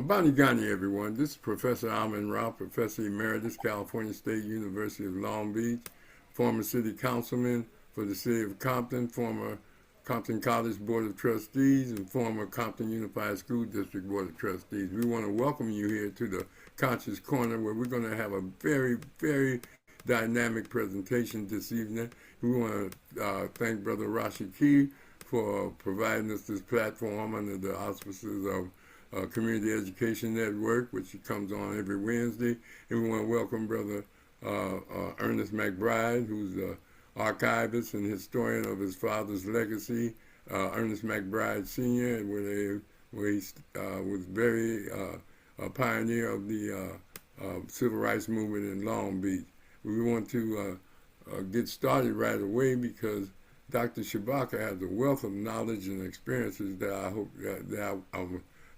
Bonnie Ghani, everyone. This is Professor Alman Rao, Professor Emeritus, California State University of Long Beach, former city councilman for the city of Compton, former Compton College Board of Trustees, and former Compton Unified School District Board of Trustees. We want to welcome you here to the Conscious Corner, where we're going to have a very, very dynamic presentation this evening. We want to thank Brother Rashaki for providing us this platform under the auspices of Community Education Network, which comes on every Wednesday. And we want to welcome Brother Ernest McBride, who's the archivist and historian of his father's legacy, Ernest McBride Sr., where he was very a pioneer of the civil rights movement in Long Beach. We want to get started right away because Dr. Shabaka has a wealth of knowledge and experiences that I hope that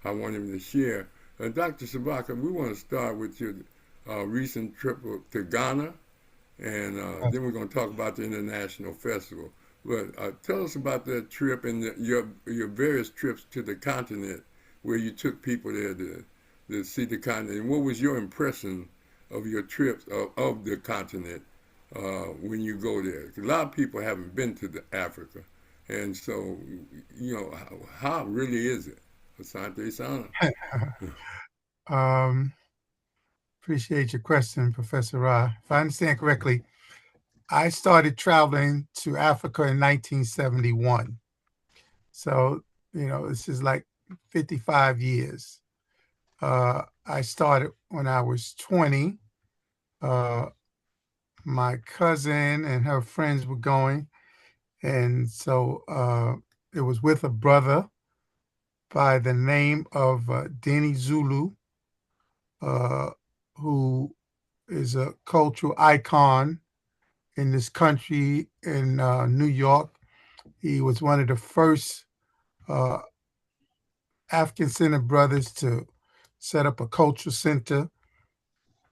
I want him to share. Dr. Shabaka, we want to start with your recent trip to Ghana, and then we're going to talk about the International Festival. But tell us about that trip and your various trips to the continent where you took people there to see the continent. And what was your impression of your trips of the continent when you go there? 'Cause a lot of people haven't been to Africa. And so, how really is it? Asante Sana. Appreciate your question, Professor Rahh. If I understand correctly, I started traveling to Africa in 1971. So, this is like 55 years. I started when I was 20. My cousin and her friends were going. And so it was with a brother by the name of Denny Zulu, who is a cultural icon in this country in New York. He was one of the first African-centered brothers to set up a cultural center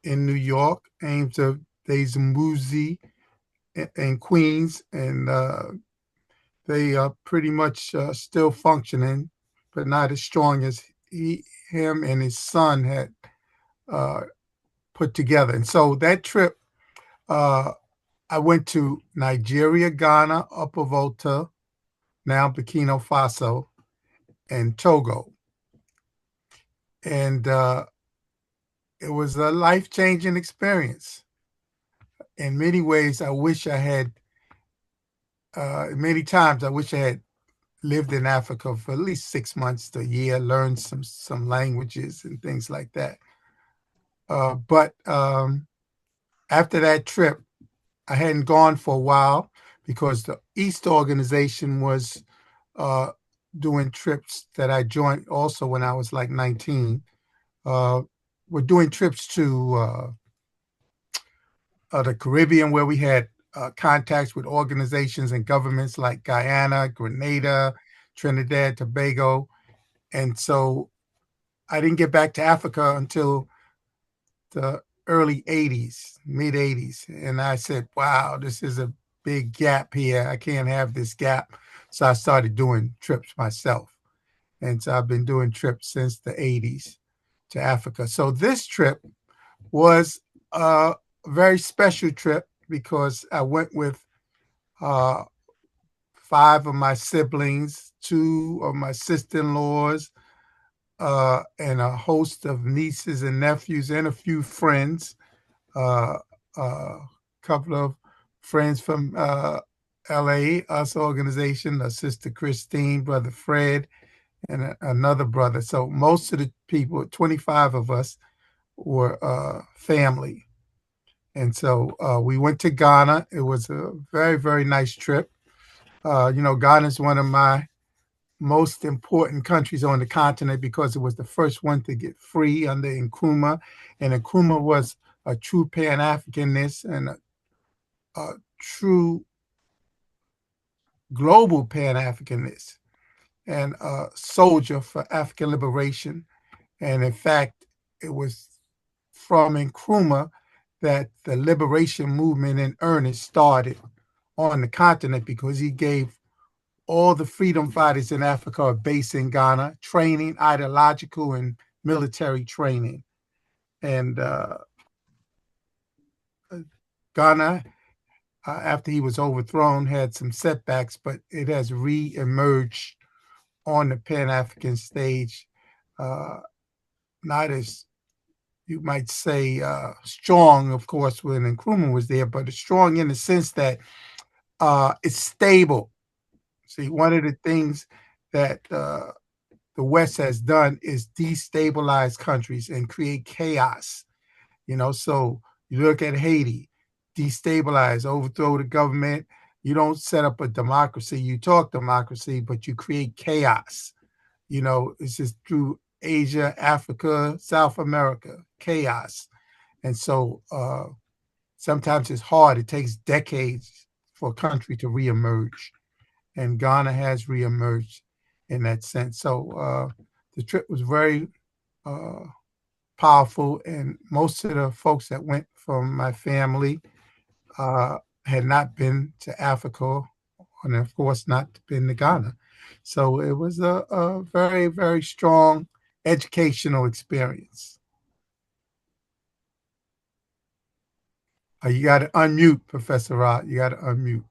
in New York, aimed at Mbuzi in Queens, and they are pretty much still functioning, but not as strong as him and his son had put together. And so that trip, I went to Nigeria, Ghana, Upper Volta, now Burkina Faso, and Togo. And it was a life-changing experience. In many ways, I wish I had, many times I wish I had lived in Africa for at least 6 months to a year, learned some languages and things like that. But after that trip, I hadn't gone for a while because the East Organization was doing trips that I joined also when I was like 19. We're doing trips to the Caribbean, where we had contacts with organizations and governments like Guyana, Grenada, Trinidad, Tobago. And so I didn't get back to Africa until the early 80s, mid 80s. And I said, wow, this is a big gap here. I can't have this gap. So I started doing trips myself. And so I've been doing trips since the 80s to Africa. So this trip was a very special trip because I went with 5 of my siblings, 2 of my sister-in-laws, and a host of nieces and nephews and a few friends, a couple of friends from LA, US organization, a sister Christine, brother Fred, and another brother. So most of the people, 25 of us, were family. And so we went to Ghana. It was a very, very nice trip. Ghana is one of my most important countries on the continent because it was the first one to get free under Nkrumah. And Nkrumah was a true Pan-Africanist and a true global Pan-Africanist and a soldier for African liberation. And in fact, it was from Nkrumah that the liberation movement in earnest started on the continent because he gave all the freedom fighters in Africa a base in Ghana, training, ideological and military training. And Ghana, after he was overthrown, had some setbacks, but it has re-emerged on the Pan-African stage, not as you might say strong, of course, when Nkrumah was there, but it's strong in the sense that it's stable. See, one of the things that the West has done is destabilize countries and create chaos. So you look at Haiti, destabilize, overthrow the government. You don't set up a democracy. You talk democracy, but you create chaos. It's just through Asia, Africa, South America, chaos. And so sometimes it's hard. It takes decades for a country to reemerge. And Ghana has reemerged in that sense. So the trip was very powerful. And most of the folks that went from my family had not been to Africa, and of course not been to Ghana. So it was a very, very strong educational experience. You got to unmute, Professor Rahh. You got to unmute.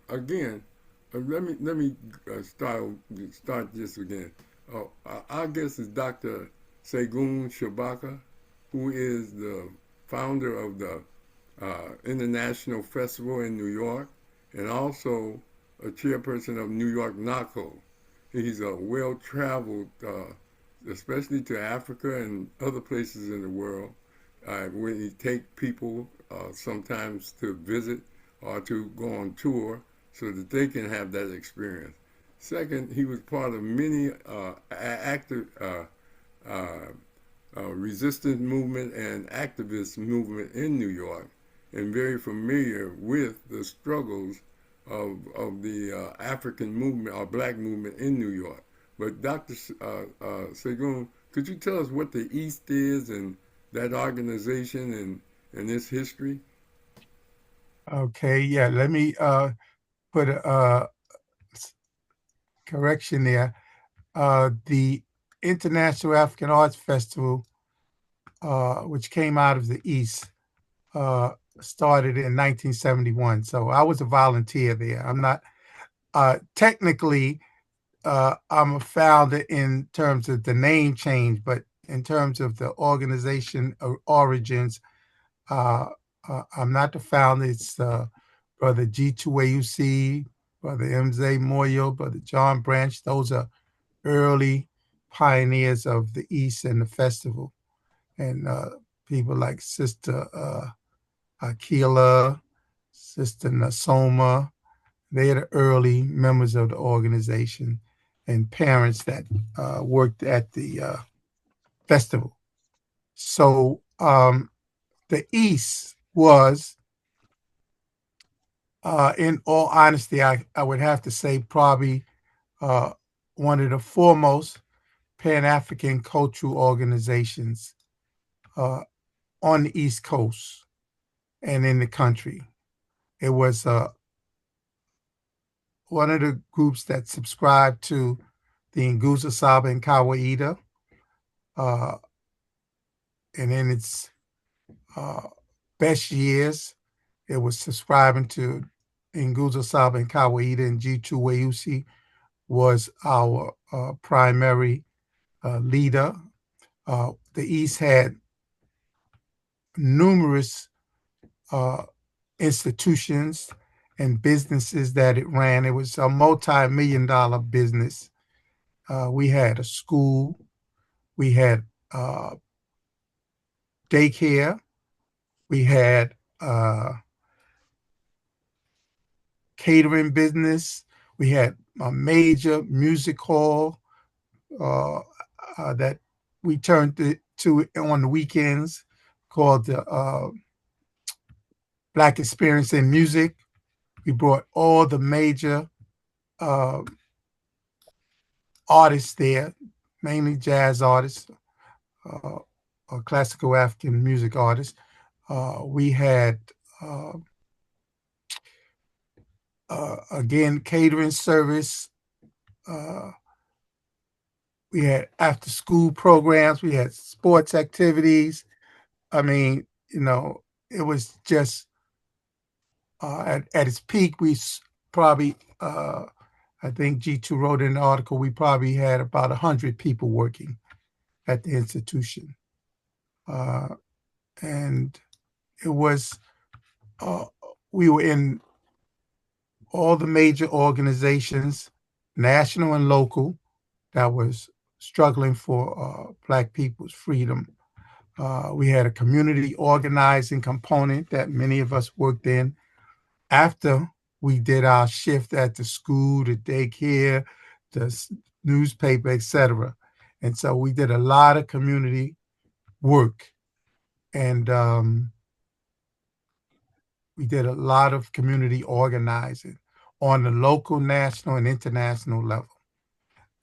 Again, let me start this again. Our guest is Dr. Segun Shabaka, who is the founder of the International Festival in New York, and also a chairperson of New York NACO. He's a well-traveled, especially to Africa and other places in the world, where he take people sometimes to visit or to go on tour so that they can have that experience. Second, he was part of many active resistance movement and activist movement in New York, and very familiar with the struggles of the African movement or black movement in New York. But Dr. Segun, could you tell us what the East is and that organization and its history? Okay, yeah, let me put a correction there. The International African Arts Festival, which came out of the East, started in 1971. So I was a volunteer there. I'm not technically, I'm a founder in terms of the name change, but in terms of the organization origins, I'm not the founder. It's Brother G2AUC, Brother MZ Moyo, Brother John Branch. Those are early pioneers of the East and the festival. And people like Sister Akila, Sister Nasoma, they're the early members of the organization and parents that worked at the festival. So the East was, in all honesty, I would have to say probably one of the foremost Pan-African cultural organizations on the East Coast and in the country. It was one of the groups that subscribed to the Ongoza, Seba, and Kawaida. And in its best years, it was subscribing to Ongoza, Seba, and Kawaida, and G2AUC was our primary leader. The East had numerous institutions and businesses that it ran. It was a multi-million-dollar business. We had a school. We had daycare. We had catering business. We had a major music hall that we turned to on the weekends called the Black Experience in Music. We brought all the major artists there, mainly jazz artists, or classical African music artists. We had again, catering service. Uh, we had after school programs. We had sports activities. I mean, it was just at its peak. Probably, I think G2 wrote in the article, we probably had about 100 people working at the institution. And it was, uh, we were in all the major organizations, national and local, that was struggling for Black people's freedom. We had a community organizing component that many of us worked in after we did our shift at the school, the daycare, the newspaper, etc. And so we did a lot of community work, and we did a lot of community organizing on the local, national, and international level.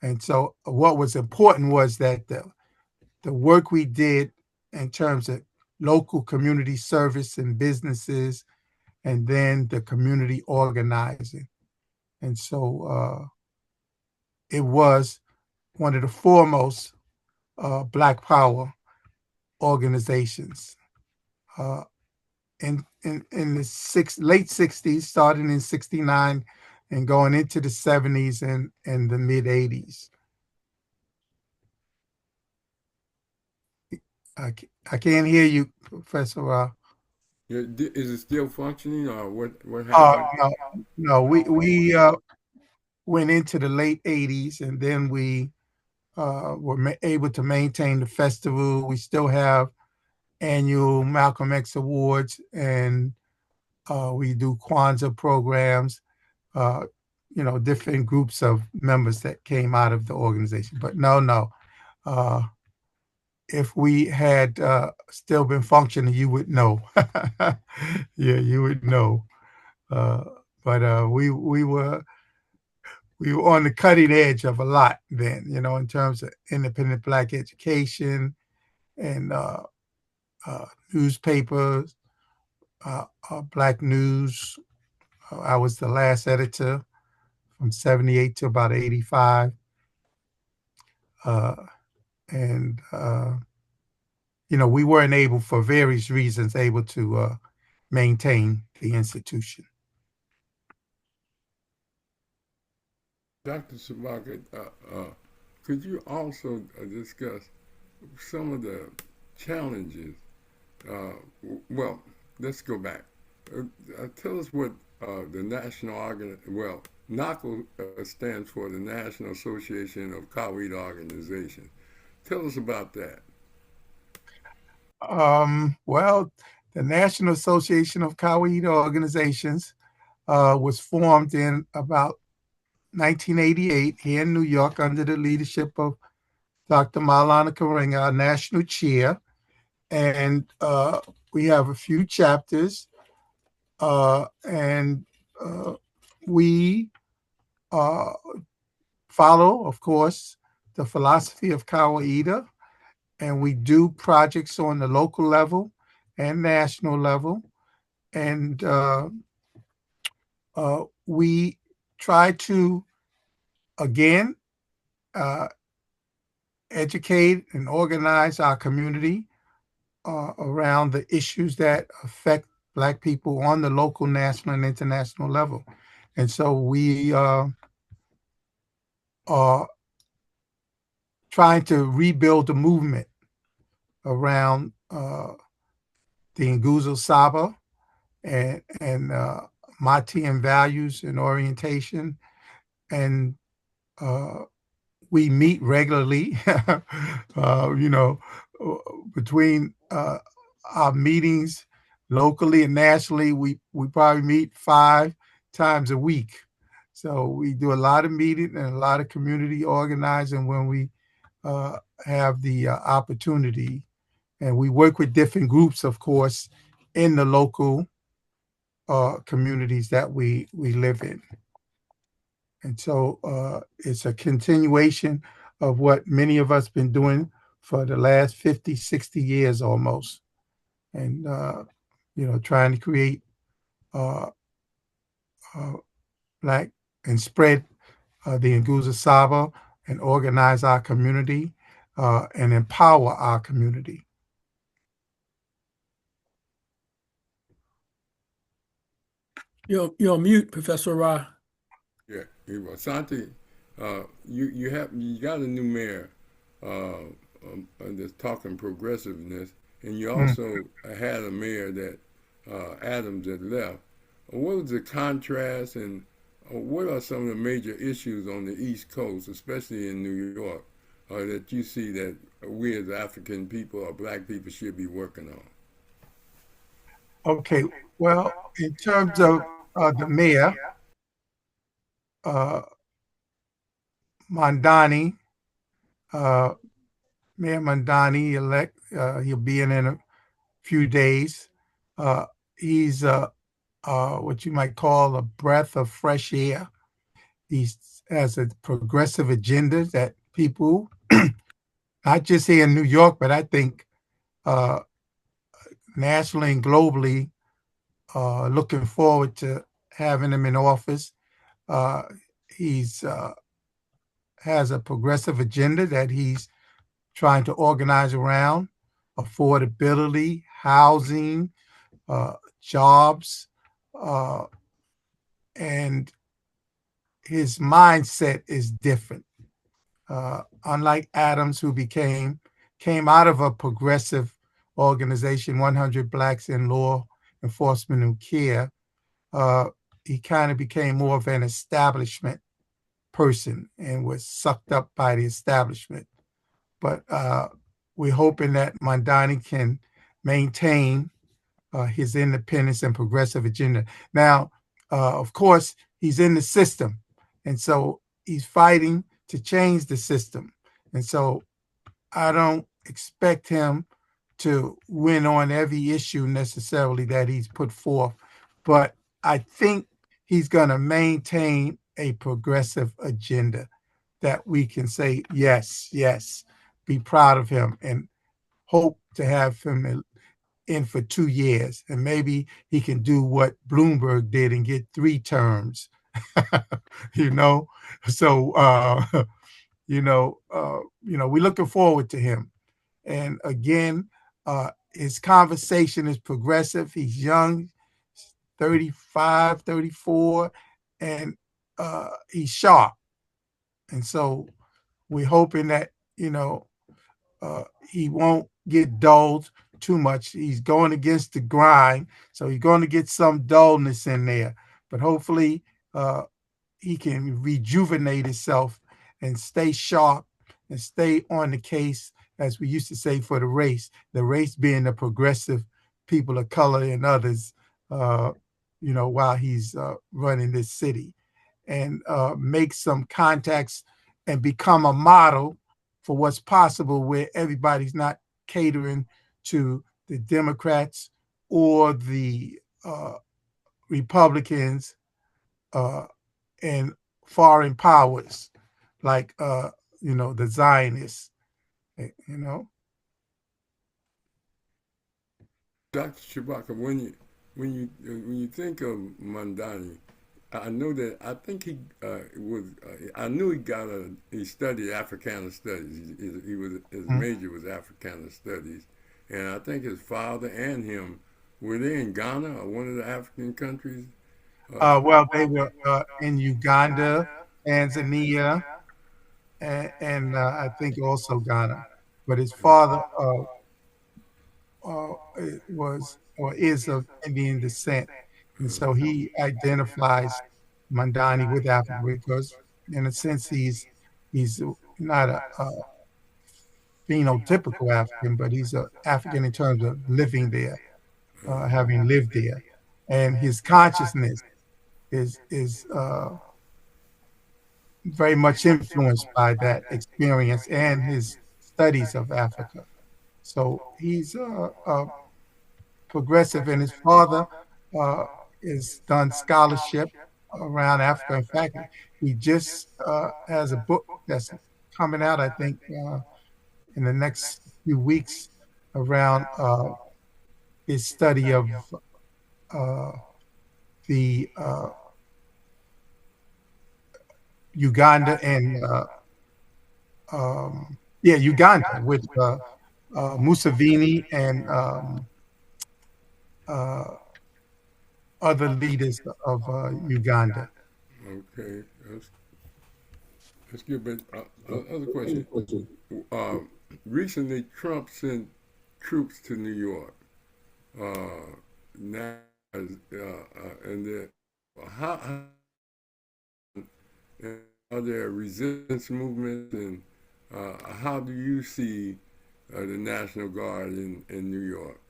And so what was important was that the work we did in terms of local community service and businesses, and then the community organizing. And so it was one of the foremost Black Power organizations uh, in the late 60s, starting in 69 and going into the 70s and the mid 80s. I can't hear you, Professor Rahh. Yeah, is it still functioning, or what happened? No, no, we went into the late 80s, and then we were able to maintain the festival. We still have annual Malcolm X Awards, and we do Kwanzaa programs, uh, different groups of members that came out of the organization. But no. If we had still been functioning, you would know. Yeah, you would know. Uh, but we were on the cutting edge of a lot then, in terms of independent Black education and newspapers, Black news. I was the last editor from 78 to about 85. And we weren't able, for various reasons, able to maintain the institution. Dr. Shabaka, could you also discuss some of the challenges? Well, let's go back. Tell us what the NACO stands for the National Association of Kawita Organizations. Tell us about that. Well, the National Association of Kawita Organizations was formed in about 1988 here in New York under the leadership of Dr. Maulana Karenga, our national chair. And we have a few chapters, and we follow, of course, the philosophy of Kawaida, and we do projects on the local level and national level. And we try to, again, educate and organize our community around the issues that affect Black people on the local, national, and international level. And so we are trying to rebuild the movement around the Nguzo Saba and Matian values and orientation. And we meet regularly, between our meetings locally and nationally, we probably meet 5 times a week. So we do a lot of meeting and a lot of community organizing when we have the opportunity. And we work with different groups, of course, in the local communities that we live in. And so it's a continuation of what many of us been doing for the last 50, 60 years almost. And, trying to create black, and spread the Nguza Saba and organize our community and empower our community. You're on mute, Professor Rahh. Yeah, Santi, you got a new mayor that's talking progressiveness, and you Mm. also had a mayor that Adams that left. What was the contrast, and what are some of the major issues on the East Coast, especially in New York, that you see that we as African people or Black people should be working on? Okay, well, in terms of the mayor, uh, Mandani, uh, Mayor Mandani elect, he'll be in a few days. Uh, he's what you might call a breath of fresh air. He has a progressive agenda that people, not just here in New York, but I think uh, nationally and globally, looking forward to having him in office. Uh, he's has a progressive agenda that he's trying to organize around affordability, housing, uh, jobs, uh, and his mindset is different. Unlike Adams, who came out of a progressive organization, 100 Blacks in Law Enforcement and Care, uh, he kind of became more of an establishment person and was sucked up by the establishment. But we're hoping that Mandani can maintain his independence and progressive agenda. Now, of course, he's in the system, and so he's fighting to change the system. And so I don't expect him to win on every issue necessarily that he's put forth, but I think he's going to maintain a progressive agenda that we can say, yes, yes, be proud of him and hope to have him in for 2 years. And maybe he can do what Bloomberg did and get 3 terms, you know? So, we're looking forward to him. And again, his conversation is progressive. He's young, 35, 34, and he's sharp. And so we're hoping that, he won't get dulled too much. He's going against the grind, so he's going to get some dullness in there. But hopefully, he can rejuvenate himself and stay sharp and stay on the case, as we used to say, for the race being the progressive people of color and others, while he's running this city, and make some contacts and become a model for what's possible where everybody's not catering to the Democrats or the Republicans and foreign powers like the Zionists, you know. Dr. Shabaka, when you think of Mandani, I know that I think he was. I knew he studied Africana studies. His major was Africana studies, and I think his father and him were they in Ghana or one of the African countries. Well, they were in Uganda, Tanzania, and I think also Ghana. But his father was or is of Indian descent, and so he identifies Mandani with Africa because, in a sense, he's not a phenotypical African, but he's an African in terms of living there, having lived there, and his consciousness is very much influenced by that experience and his studies of Africa. So he's progressive, and his father has done scholarship around Africa. In fact, he just has a book that's coming out, I think, in the next few weeks around his study of the Uganda and yeah, Uganda with Museveni and uh, other leaders of Uganda. Okay, that's good. But other question. Uh, Recently, Trump sent troops to New York. Now, and how are there resistance movements, and how do you see the National Guard in New York?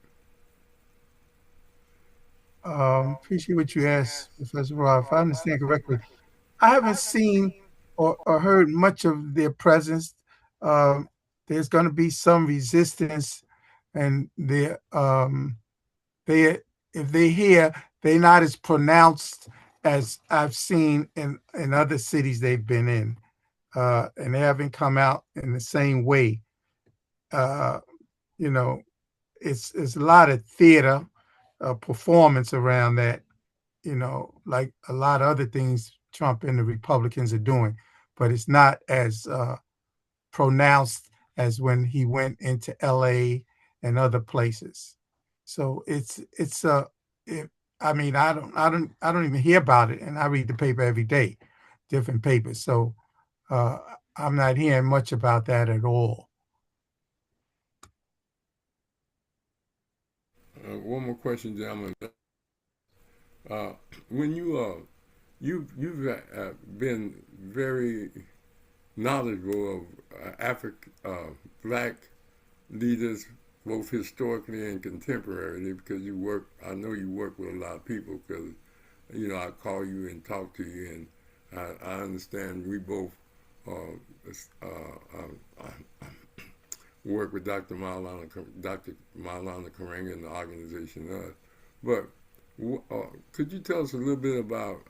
Appreciate what you asked, Professor Roth. If I understand correctly, I haven't seen or heard much of their presence. Um, there's going to be some resistance, and they if they hear, they're not as pronounced as I've seen in other cities they've been in, and they haven't come out in the same way. Uh, you know, it's a lot of theater performance around that. Like a lot of other things Trump and the Republicans are doing, but it's not as pronounced as when he went into LA and other places. So it's it, I mean, I don't even hear about it, and I read the paper every day, different papers. So uh, I'm not hearing much about that at all. One more question, gentlemen. Uh, when you've been very knowledgeable of African black leaders, both historically and contemporarily, because you work. I know you work with a lot of people because I call you and talk to you, and I understand we both work with Dr. Maulana Karenga and the organization. But could you tell us a little bit about?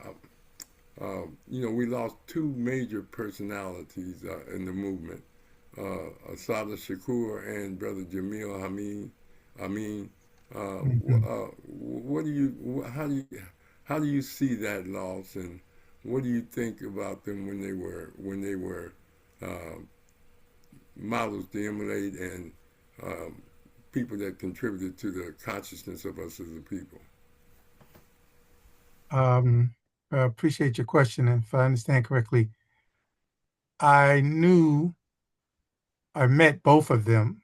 We lost two major personalities in the movement, Asada Shakur and Brother Jamil Hamid. I mean, Mhm. what do you? How do you see that loss, and what do you think about them when they were uh, models to emulate and um, people that contributed to the consciousness of us as a people? I appreciate your question, and if I understand correctly, I knew I met both of them.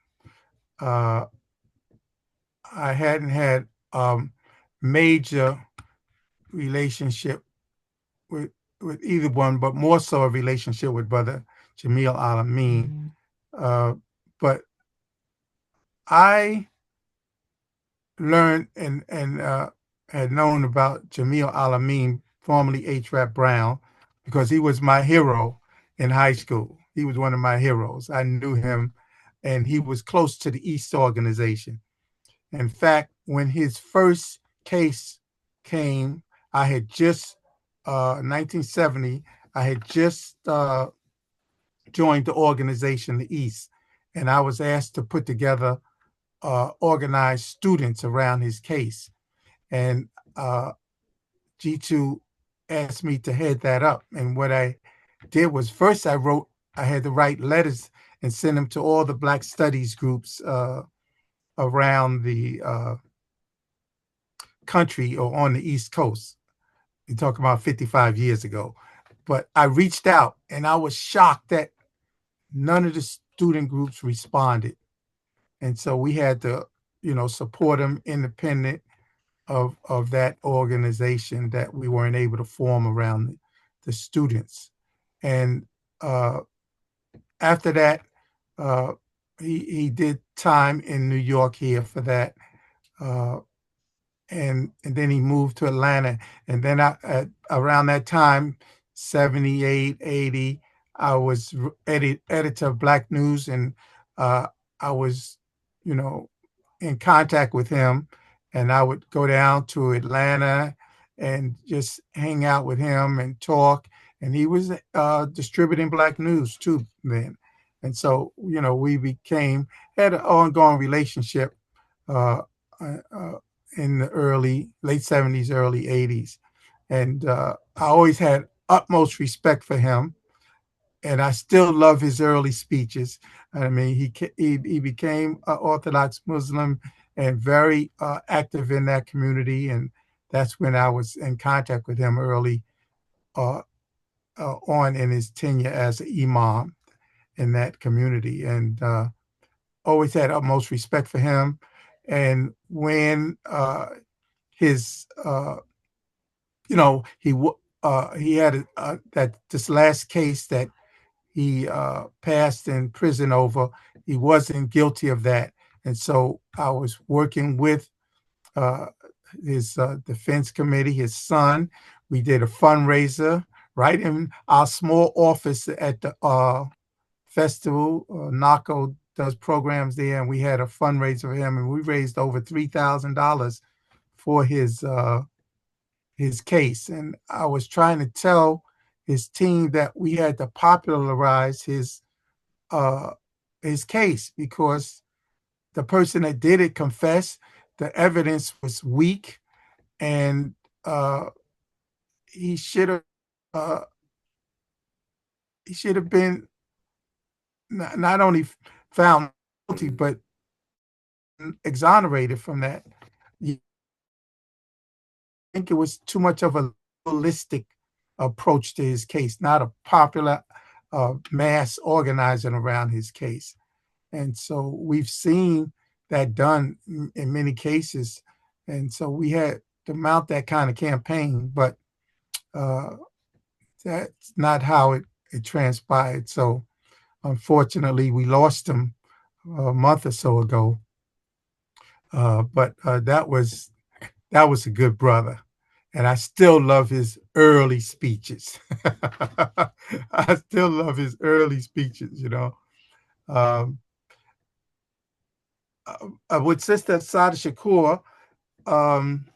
Uh, I hadn't had major relationship with either one, but more so a relationship with Brother Jamil Alameen. But I learned and had known about Jamil Alameen, formerly H. Rap Brown, because he was my hero in high school. He was one of my heroes. I knew him, and he was close to the East Organization. In fact, when his first case came, I had just 1970. I had just joined the organization, the East, and I was asked to put together organized students around his case. And G2 asked me to head that up. And what I did was first I had to write letters and send them to all the Black Studies groups around the country or on the East Coast. You're talking about 55 years ago. But I reached out and I was shocked that none of the student groups responded. And so we had to, support them independent of that organization that we weren't able to form around the students. And after that, uh, he did time in New York here for that. Uh, and then he moved to Atlanta. And then around that time, 78, 80, I was editor of Black News, and I was, you know, in contact with him, and I would go down to Atlanta and just hang out with him and talk. And he was distributing Black News too then, and so we had an ongoing relationship uh, uh, in the late 70s, early 80s, and I always had utmost respect for him. and I still love his early speeches. I mean, he became an Orthodox Muslim and very active in that community, and that's when I was in contact with him early uh, on in his tenure as an imam in that community, and always had utmost respect for him. And when his he had that this last case that he passed in prison over. He wasn't guilty of that, and so I was working with uh, his defense committee, his son. We did a fundraiser right in our small office at the festival. NACO does programs there, and we had a fundraiser for him, and we raised over $3,000 for his case. And I was trying to tell his team that we had to popularize uh, his case because the person that did it confessed. The evidence was weak, and uh, he should have uh, he should have been not only found guilty but exonerated from that. I think it was too much of a holistic approach to his case, not a popular mass organizing around his case. And so we've seen that done in many cases. And so we had to mount that kind of campaign, but uh, that's not how it transpired. So unfortunately, we lost him a month or so ago. But that was a good brother. And I still love his early speeches. I still love his early speeches, you know. Um, with Sister Sada Shakur, um,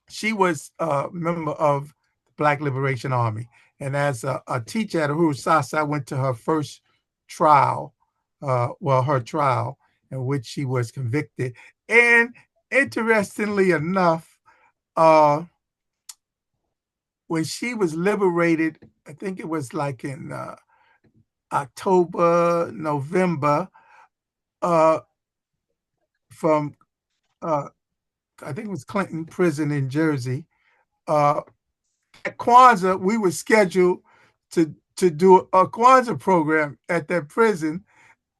she was a member of the Black Liberation Army. And as a teacher at Uhuru Sasa, I went to her first trial, her trial, in which she was convicted. And interestingly enough, uh, when she was liberated, I think it was like in October, November, uh, from I think it was Clinton Prison in Jersey. At Kwanzaa, we were scheduled to do a Kwanzaa program at that prison,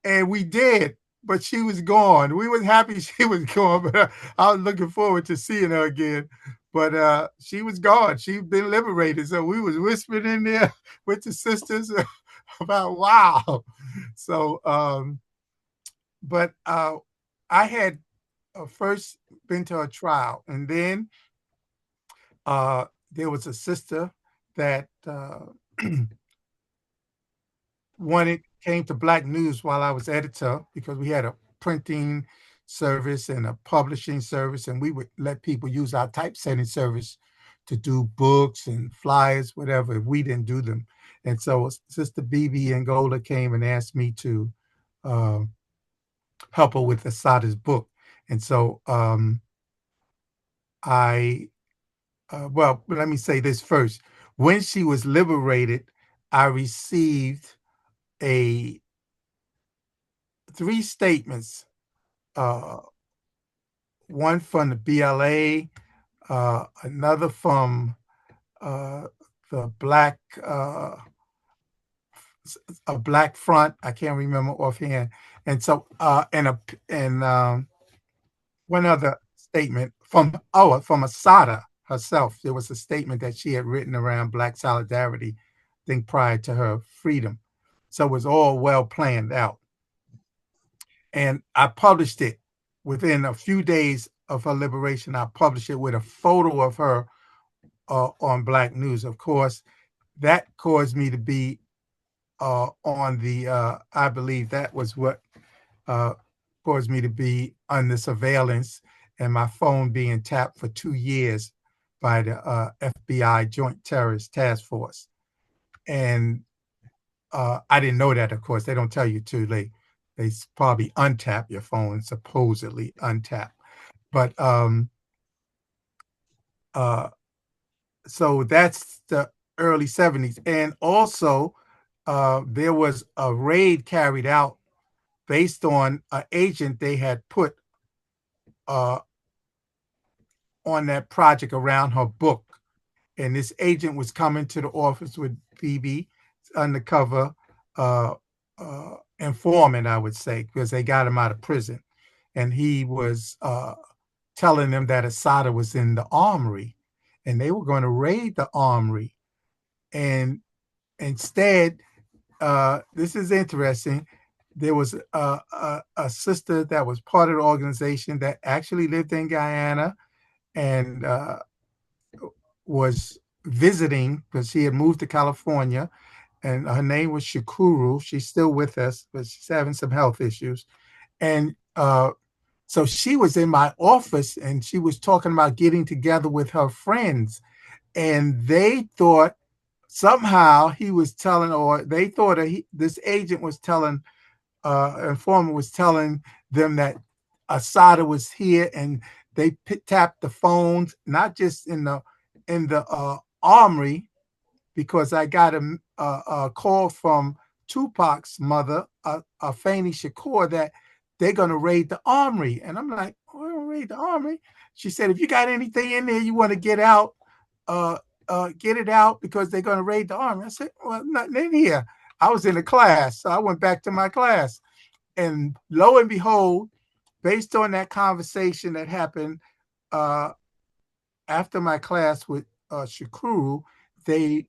and we did. But she was gone. We was happy she was gone, but I was looking forward to seeing her again. But she was gone. She'd been liberated, so we was whispering in there with the sisters about wow. So, but I had first been to a trial, and then there was a sister that wanted came to Black News while I was editor because we had a printing service and a publishing service, and we would let people use our typesetting service to do books and flyers, whatever, if we didn't do them. And so Sister BB Angola came and asked me to uh, help her with Asada's book. And so well, let me say this first. When she was liberated, I received three statements, uh, one from the BLA, another from uh, the a Black Front. I can't remember offhand, and so and one other statement from Asada herself. There was a statement that she had written around Black solidarity, I think prior to her freedom. So it was all well planned out. And I published it within a few days of her liberation. I published it with a photo of her on Black News. Of course, that caused me to be on the, I believe that was what caused me to be under surveillance and my phone being tapped for 2 years by the FBI Joint Terrorist Task Force. And I didn't know that, of course. They don't tell you too late. They probably untap your phone, supposedly untap. But so that's the early 70s. And also, there was a raid carried out based on an agent they had put uh, on that project around her book. And this agent was coming to the office with BB, undercover informant, I would say, because they got him out of prison. And he was telling them that Asada was in the armory and they were going to raid the armory. And instead, this is interesting. There was a sister that was part of the organization that actually lived in Guyana and was visiting because she had moved to California, and her name was Shakuru. She's still with us, but she's having some health issues. And so she was in my office and she was talking about getting together with her friends. And they thought somehow he was telling, or they thought this agent was telling, informant was telling them that Asada was here, and they tapped the phones, not just in the armory, because I got a call from Tupac's mother, Afeni Shakur, that they're going to raid the armory. And I'm like, we're going to raid the armory? She said, if you got anything in there you want to get out, get it out because they're going to raid the armory. I said, well, nothing in here. I was in a class, so I went back to my class. And lo and behold, based on that conversation that happened after my class with Shakuru, they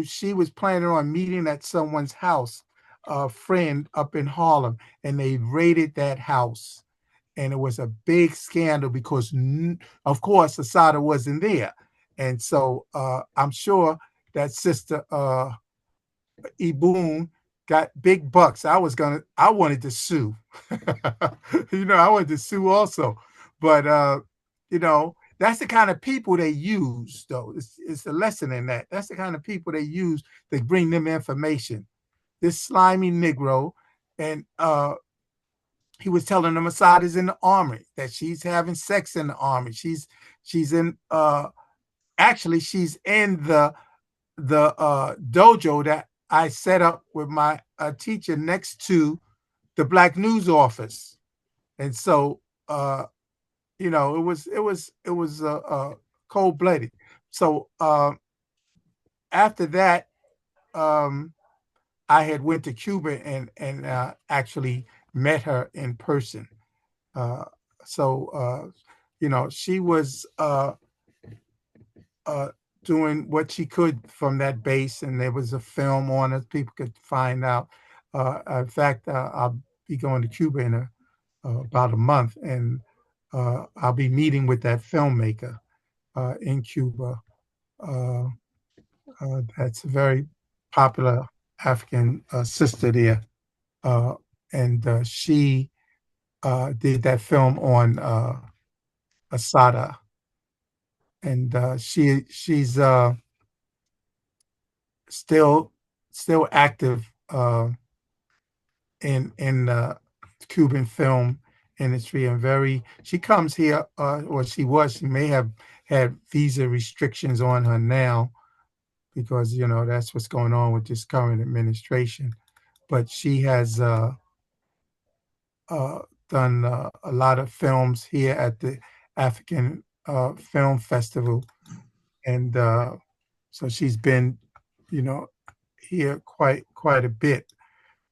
she was planning on meeting at someone's house, a friend up in Harlem, and they raided that house. And it was a big scandal because, of course, Asada wasn't there. And so I'm sure that sister Ibun got big bucks. I wanted to sue. I wanted to sue also. But, that's the kind of people they use, though. It's a lesson in that. That's the kind of people they use to bring them information. This slimy Negro, and he was telling them Asada's in the army, that she's having sex in the army. She's in actually she's in the dojo that I set up with my teacher next to the Black News office. And so it was cold-blooded. So after that, I had went to Cuba and actually met her in person. So she was doing what she could from that base, and there was a film on it. People could find out. In fact, I'll be going to Cuba in about a month, and I'll be meeting with that filmmaker in Cuba. That's a very popular African sister there, and she did that film on Asada, and she's still active in the Cuban film industry, and she comes here, or she may have had visa restrictions on her now because that's what's going on with this current administration. But she has done a lot of films here at the African Film Festival, and so she's been here quite a bit.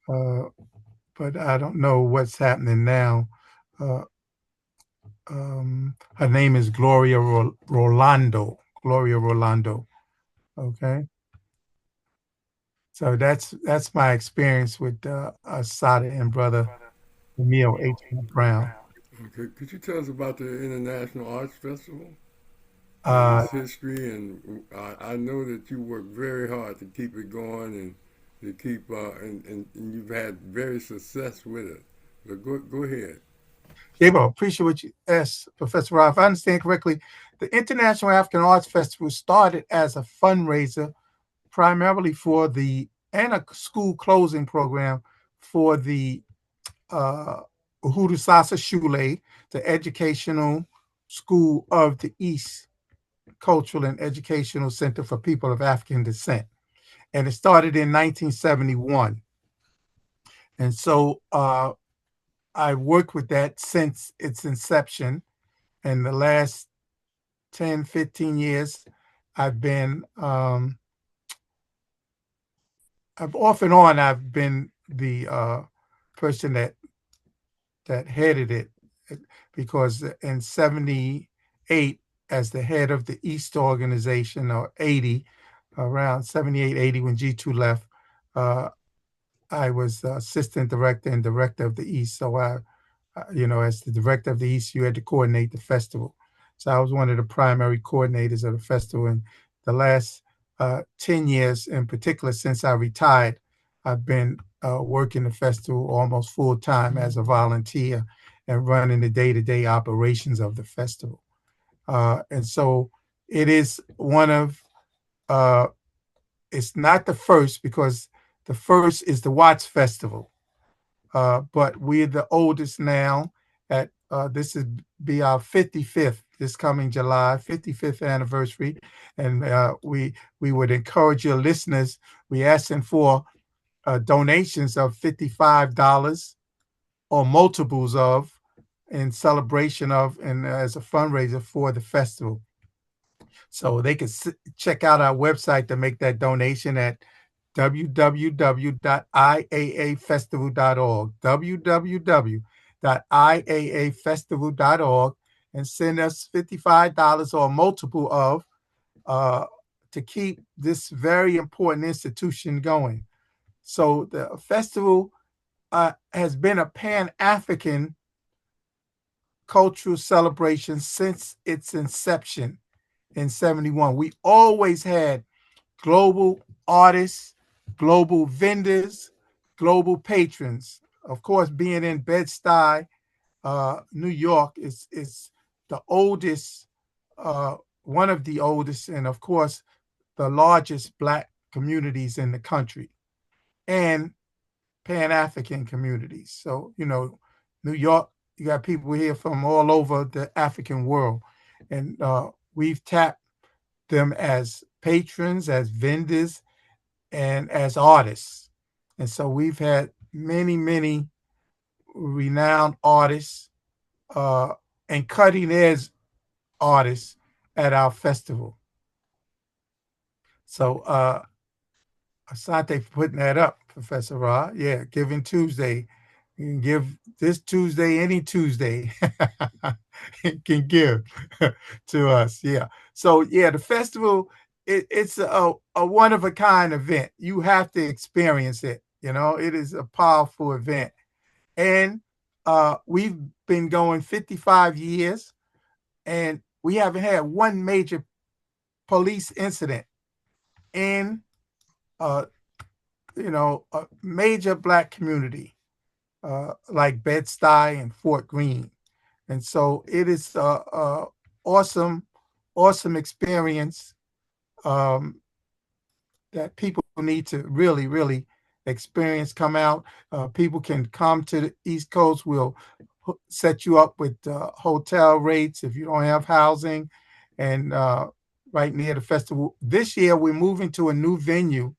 But I don't know what's happening now. Her name is Gloria Rolando. Gloria Rolando. Okay. So that's my experience with Asada and brother Emil H. Brown. Okay, could you tell us about the International Arts Festival and Uh, its history? And I know that you work very hard to keep it going and to keep and you've had very success with it. But go ahead. Debo, appreciate what you asked, Professor Rahh. If I understand correctly, the International African Arts Festival started as a fundraiser primarily and a school closing program for the Uhuru Sasa Shule, the educational school of the East Cultural and Educational Center for People of African Descent. and it started in 1971. And so I worked with that since its inception. And the last 10, 15 years, I've been, I've off and on, I've been the person that headed it, because in 78, as the head of the East organization, or 80, around 78, 80, when G2 left, uh, I was assistant director and director of the East. So as the director of the East, you had to coordinate the festival. So I was one of the primary coordinators of the festival. And the last 10 years in particular, since I retired, I've been working the festival almost full time as a volunteer and running the day-to-day operations of the festival. And so it is one of, it's not the first, because the first is the Watts Festival. But we're the oldest now. At this is be our 55th this coming July, 55th anniversary, and we would encourage your listeners. We asking for donations of $55 or multiples of, in celebration of, and as a fundraiser for the festival. So they can check out our website to make that donation at www.iaafestival.org, www.iaafestival.org, and send us $55 or a multiple of, to keep this very important institution going. So the festival has been a Pan-African cultural celebration since its inception in 71. We always had global artists, global vendors, global patrons. Of course, being in Bed-Stuy, New York, is the oldest, one of the oldest, and of course, the largest Black communities in the country, and Pan-African communities. So, New York, you got people here from all over the African world, and we've tapped them as patrons, as vendors, and as artists. And so we've had many, many renowned artists and cutting edge artists at our festival. So Asante for putting that up, Professor Rahh. Yeah, Giving Tuesday. You can give this Tuesday, any Tuesday. It can give to us. Yeah. So yeah, the festival, it's a one of a kind event. You have to experience it. It is a powerful event. And we've been going 55 years, and we haven't had one major police incident in a major Black community like Bed-Stuy and Fort Greene. And so it is awesome, awesome experience that people need to really, really experience. Come out. People can come to the East Coast. We'll set you up with hotel rates if you don't have housing, and right near the festival. This year, we're moving to a new venue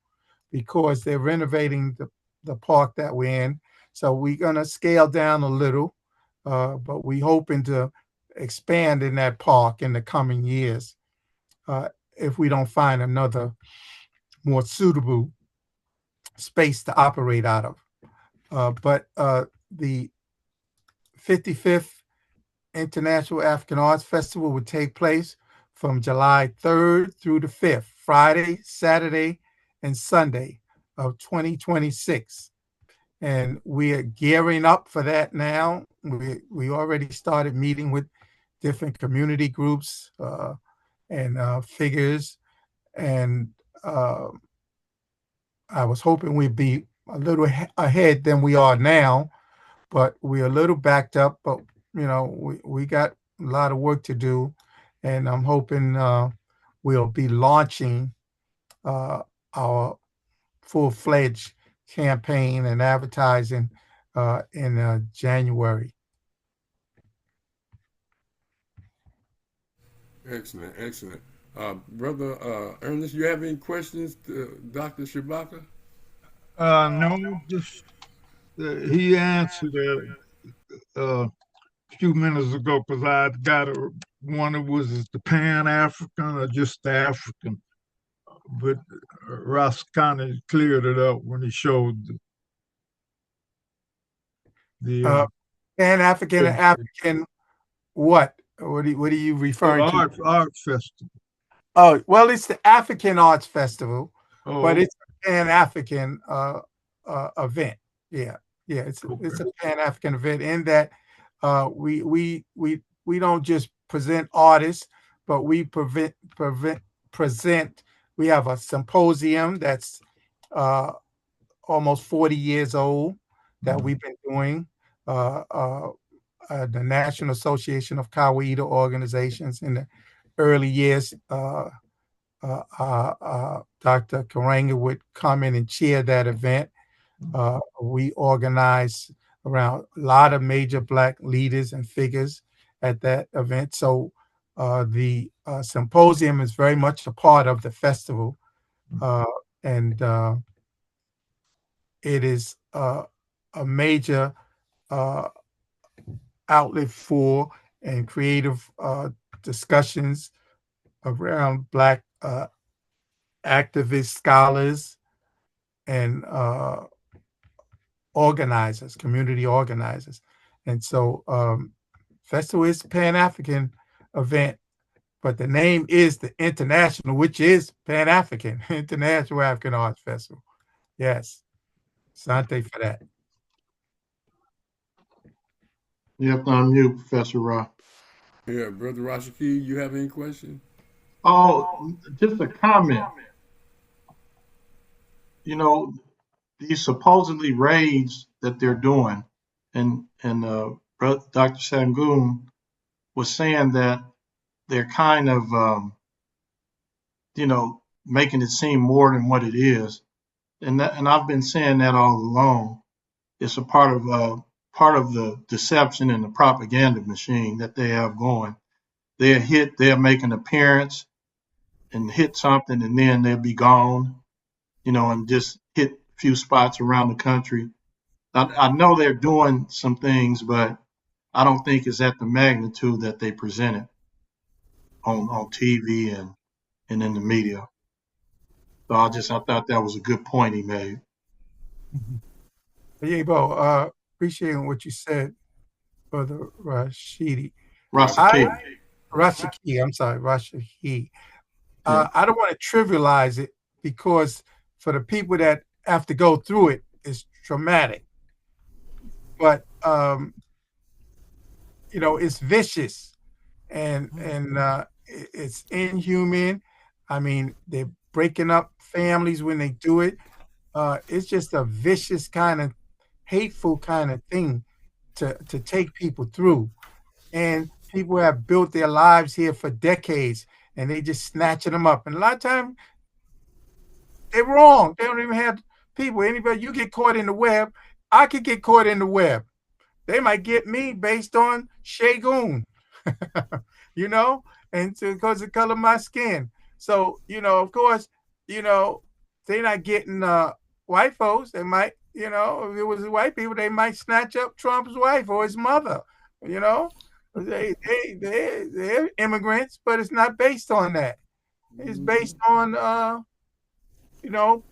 because they're renovating the park that we're in. So we're going to scale down a little, but we're hoping to expand in that park in the coming years if we don't find another more suitable space to operate out of. But the 55th International African Arts Festival would take place from July 3rd through the 5th, Friday, Saturday, and Sunday of 2026. And we are gearing up for that now. We already started meeting with different community groups and figures. And I was hoping we'd be a little ahead than we are now, but we're a little backed up. But, we got a lot of work to do. And I'm hoping we'll be launching our full-fledged campaign and advertising in January. Excellent, excellent. Brother Ernest, you have any questions to Dr. Shabaka? No, just he answered it a few minutes ago because I got one that was the Pan African or just the African, but Ross kind of cleared it up when he showed the Pan African and oh, African what? What are you referring to? art festival. Oh, well, it's the African Arts Festival, but Oh, it's a Pan African event. Yeah, yeah, it's okay. a Pan African event in that we don't just present artists, but we present. We have a symposium that's uh, almost 40 years old that we've been doing. Uh, uh, the National Association of Kawaii Organizations in the early years. Dr. Karanga would come in and chair that event. We organize around a lot of major Black leaders and figures at that event. So the symposium is very much a part of the festival. Uh, and it is a major uh, outlet for and creative discussions around Black activists, scholars, and organizers, community organizers. And so Festival is a Pan-African event, but the name is the International, which is Pan-African, International African Arts Festival. Yes. Sante for that. You have to unmute, Professor Rahh. Yeah, Brother Rashaki, you have any questions? Oh, just a comment. You know, these supposedly raids that they're doing, and Dr. Segun was saying that they're kind of, making it seem more than what it is, and I've been saying that all along. It's a part of the deception and the propaganda machine that they have going. They'll make an appearance and hit something, and then they'll be gone, and just hit a few spots around the country. I know they're doing some things, but I don't think it's at the magnitude that they presented on TV and in the media. So I thought that was a good point he made. Yeah, Bo, appreciating what you said, Brother Rashidi. I Rasaki. Rashaki, I'm sorry, Rashaki. Yeah. I don't want to trivialize it because for the people that have to go through it, it's traumatic. But it's vicious and it's inhuman. I mean, they're breaking up families when they do it. It's just a vicious kind of hateful kind of thing to take people through. And people have built their lives here for decades and they just snatching them up. And a lot of times they're wrong. They don't even have people. Anybody, you get caught in the web, I could get caught in the web. They might get me based on Segun, you know, and because of the color of my skin. So, of course, they're not getting white folks. They might, if it was white people, they might snatch up Trump's wife or his mother, you know. They're immigrants, but it's not based on that. It's based on,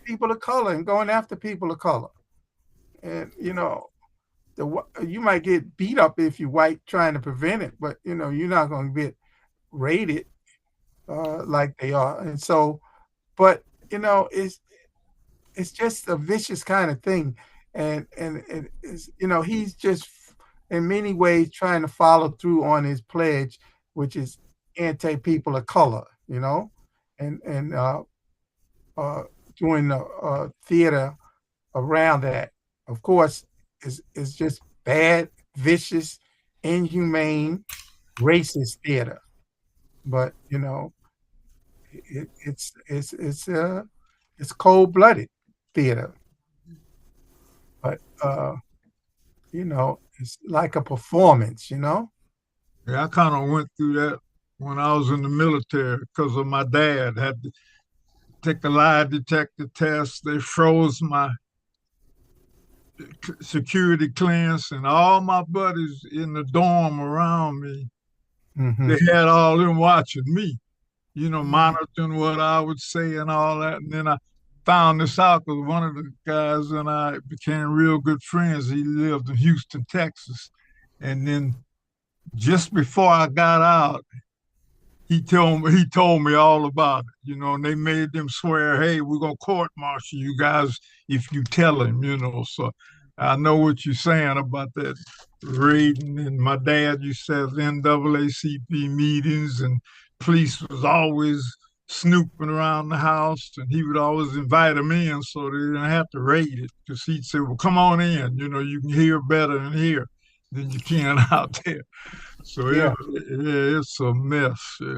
people of color and going after people of color. And, you might get beat up if you're white trying to prevent it, but, you're not going to get raided like they are. And so, but, it's just a vicious kind of thing. And it's, he's just in many ways trying to follow through on his pledge, which is anti-people of color, and doing the theater around that. Of course, is just bad, vicious, inhumane, racist theater. But it's cold blooded theater. But it's like a performance. Yeah, I kind of went through that when I was in the military because of my dad. Had to take a lie detector test. They froze my security clearance, and all my buddies in the dorm around me, Mm-hmm. they had all them watching me, monitoring what I would say and all that. And then I found this out because one of the guys and I became real good friends. He lived in Houston, Texas. And then just before I got out, he told me all about it, and they made them swear, hey, we're gonna court martial you guys if you tell him. So I know what you're saying about that raiding. And my dad used to have NAACP meetings, and police was always snooping around the house, and he would always invite them in so they didn't have to raid it, because he'd say, well, come on in, you can hear better in here than you can out there. So Yeah. it's a mess. Yeah.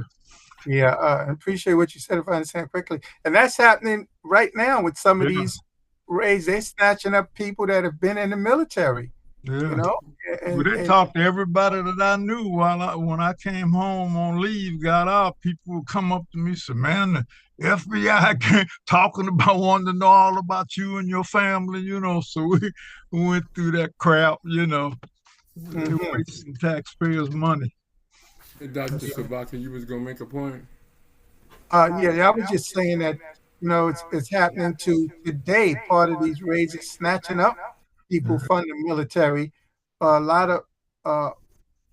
Yeah, I appreciate what you said, if I understand quickly. And that's happening right now with some of these raids. They're snatching up people that have been in the military, Yeah. And They talked to everybody that I knew when I came home on leave, got out. People would come up to me and say, man, the FBI came talking about wanting to know all about you and your family, So we went through that crap, wasting taxpayers' money. Hey, Dr. Shabaka, you was going to make a point? Yeah, I was just saying that, it's happening today. Part of these raids is snatching up people from the military. A lot of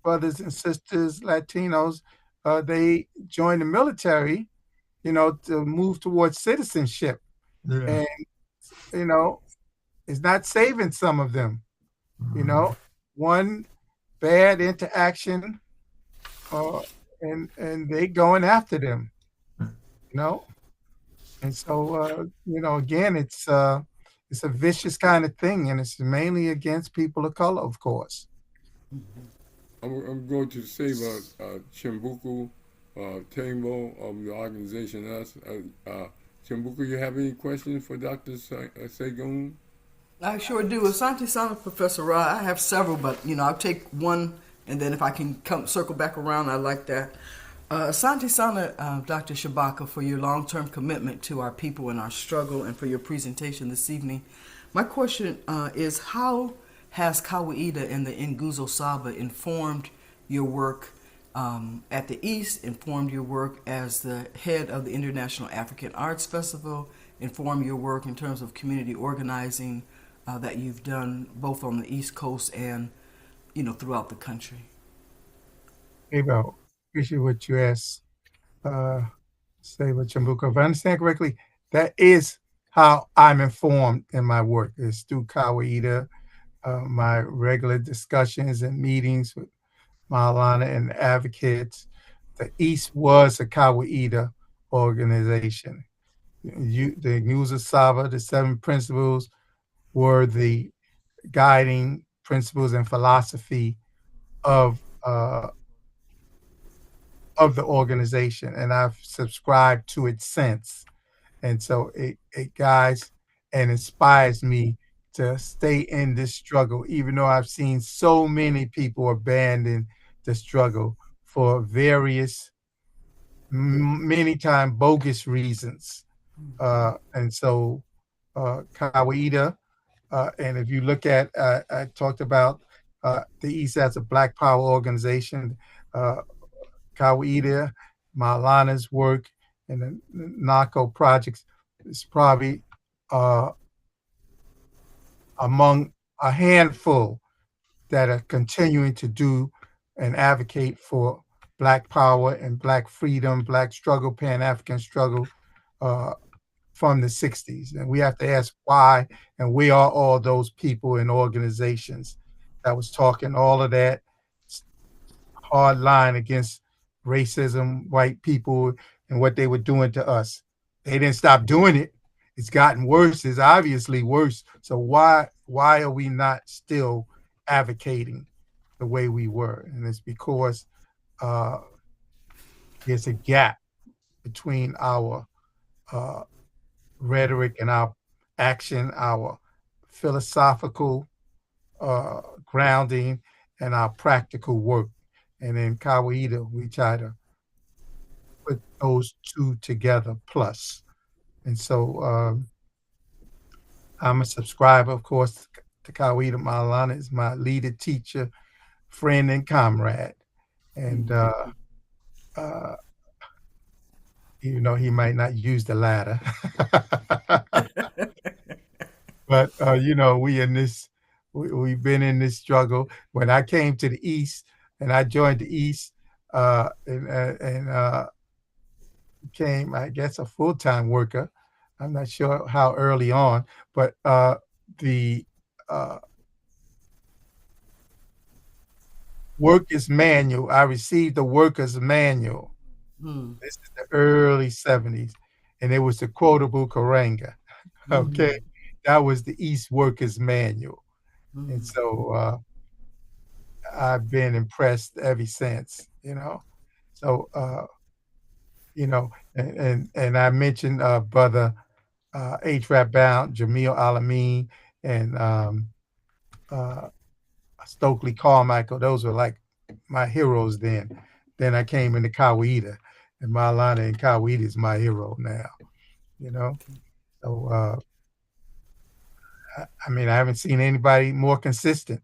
brothers and sisters, Latinos, they join the military, to move towards citizenship. Yeah. And, it's not saving some of them. One bad interaction, and they going after them. And so again, it's a vicious kind of thing, and it's mainly against people of color, of course. I'm going to Seba, Chimbuko, Tembo of the organization Us. Chimbuko, you have any questions for Dr. Segun? I sure do. Asante Sana, Professor Rahh, I have several, but I'll take one, and then if I can circle back around, I like that. Asante Sana, Dr. Shabaka, for your long-term commitment to our people and our struggle, and for your presentation this evening. My question is, how has Kawaida and the Nguzo Saba informed your work at the East, informed your work as the head of the International African Arts Festival, informed your work in terms of community organizing that you've done both on the East Coast and, throughout the country? Seba, appreciate what you asked. Seba Chimbuko. If I understand correctly, that is how I'm informed in my work. It's through Kawaida, my regular discussions and meetings with Maulana and advocates. The East was a Kawaida organization. The Nguzo Saba, the 7 principles, were the guiding principles and philosophy of the organization, and I've subscribed to it since. And so it guides and inspires me to stay in this struggle, even though I've seen so many people abandon the struggle for various, many times bogus reasons. And so Kawaida, and if you look at, I talked about the East as a Black Power organization, Kawaida, Maulana's work, and the NACO projects is probably among a handful that are continuing to do and advocate for Black power and Black freedom, Black struggle, Pan-African struggle from the 60s. And we have to ask why and where are all those people and organizations that was talking all of that hard line against racism, white people, and what they were doing to us. They didn't stop doing it. It's gotten worse. It's obviously worse. So why are we not still advocating the way we were? And it's because there's a gap between our rhetoric and our action, our philosophical grounding, and our practical work. And in Kawaida, we try to those two together plus. And so I'm a subscriber, of course, to Kawida Maulana is my leader, teacher, friend, and comrade. And uh, he might not use the latter. But we've been in this struggle. When I came to the East and I joined the East, and became, I guess, a full-time worker. I'm not sure how early on, but the workers manual. I received the workers manual. This is the early 70s, and it was the quotable Karanga. Okay, that was the East Workers Manual, and so I've been impressed ever since. So and I mentioned brother H. Rap Bound, Jamil Alameen, and Stokely Carmichael. Those were like my heroes then. Then I came into Kawida, and Maulana and Kawida is my hero now. So I mean, I haven't seen anybody more consistent.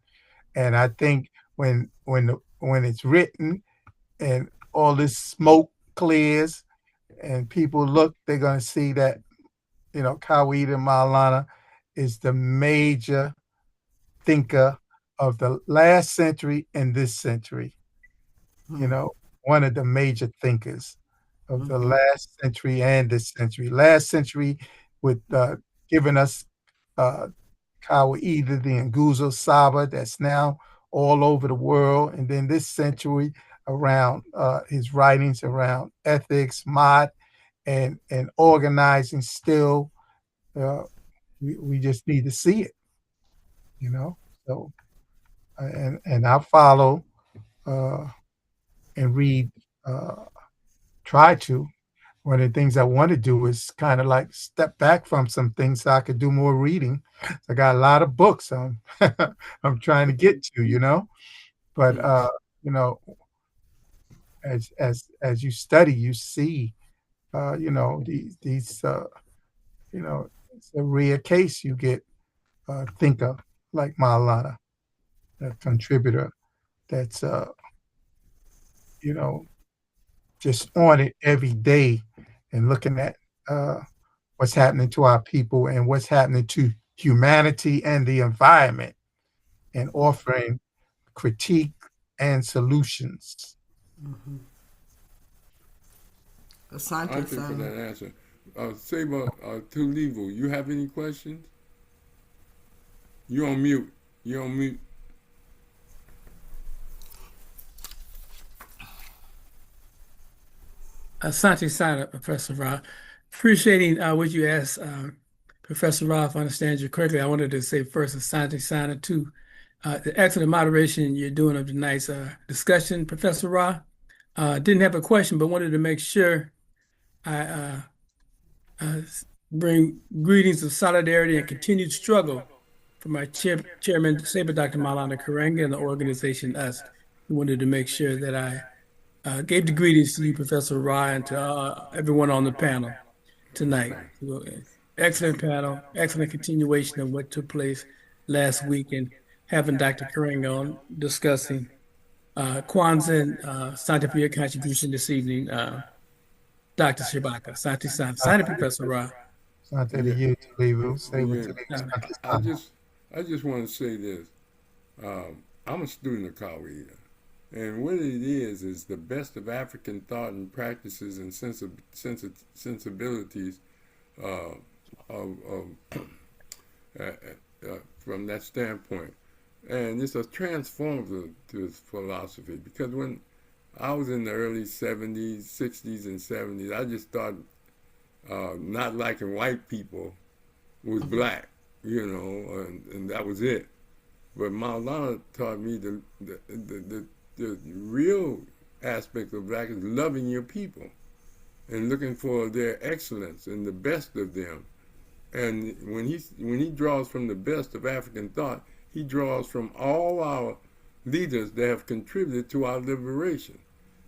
And I think when it's written and all this smoke clears and people look, they're going to see that Kawida Maulana is the major thinker of the last century and this century. One of the major thinkers of the last century and this century. Last century with giving us Kawida, the Ongoza Saba, that's now all over the world. And then this century around his writings around ethics, mod, and organizing still. We just need to see it, So, and I follow and read, try to. One of the things I want to do is kind of like step back from some things so I could do more reading. I got a lot of books I'm trying to get to, but as you study, you see, these it's a rare case you get a thinker like Maulana, a contributor that's just on it every day and looking at what's happening to our people and what's happening to humanity and the environment and offering critique and solutions. Thank you for that answer. Seba, Tulivu, you have any questions? You're on mute. Asante Sana, Professor Rahh. Appreciating what you asked, Professor Rahh, if I understand you correctly. I wanted to say first, Asante Sana, to the excellent moderation you're doing of tonight's discussion, Professor Rahh. Didn't have a question, but wanted to make sure I bring greetings of solidarity and continued struggle from my chairman, Seba Dr. Maulana Karanga, and the organization US. We wanted to make sure that I gave the greetings to you, Professor Rahh, and to everyone on the panel tonight. Excellent panel, excellent continuation of what took place last week, and having Dr. Karanga on discussing Kwanzaa and Santa your contribution this evening, Dr. Shabaka. Sante, Professor Rahh. Sante to you, Tulivu. I just want to say this. I'm a student of Kawida. And what it is the best of African thought and practices and sensibilities from that standpoint. And it's a transformative philosophy, because when I was in the early 70s, 60s, and 70s, I just thought not liking white people was black, and that was it. But Maulana taught me the real aspect of black is loving your people and looking for their excellence and the best of them. And when he draws from the best of African thought, he draws from all our leaders that have contributed to our liberation.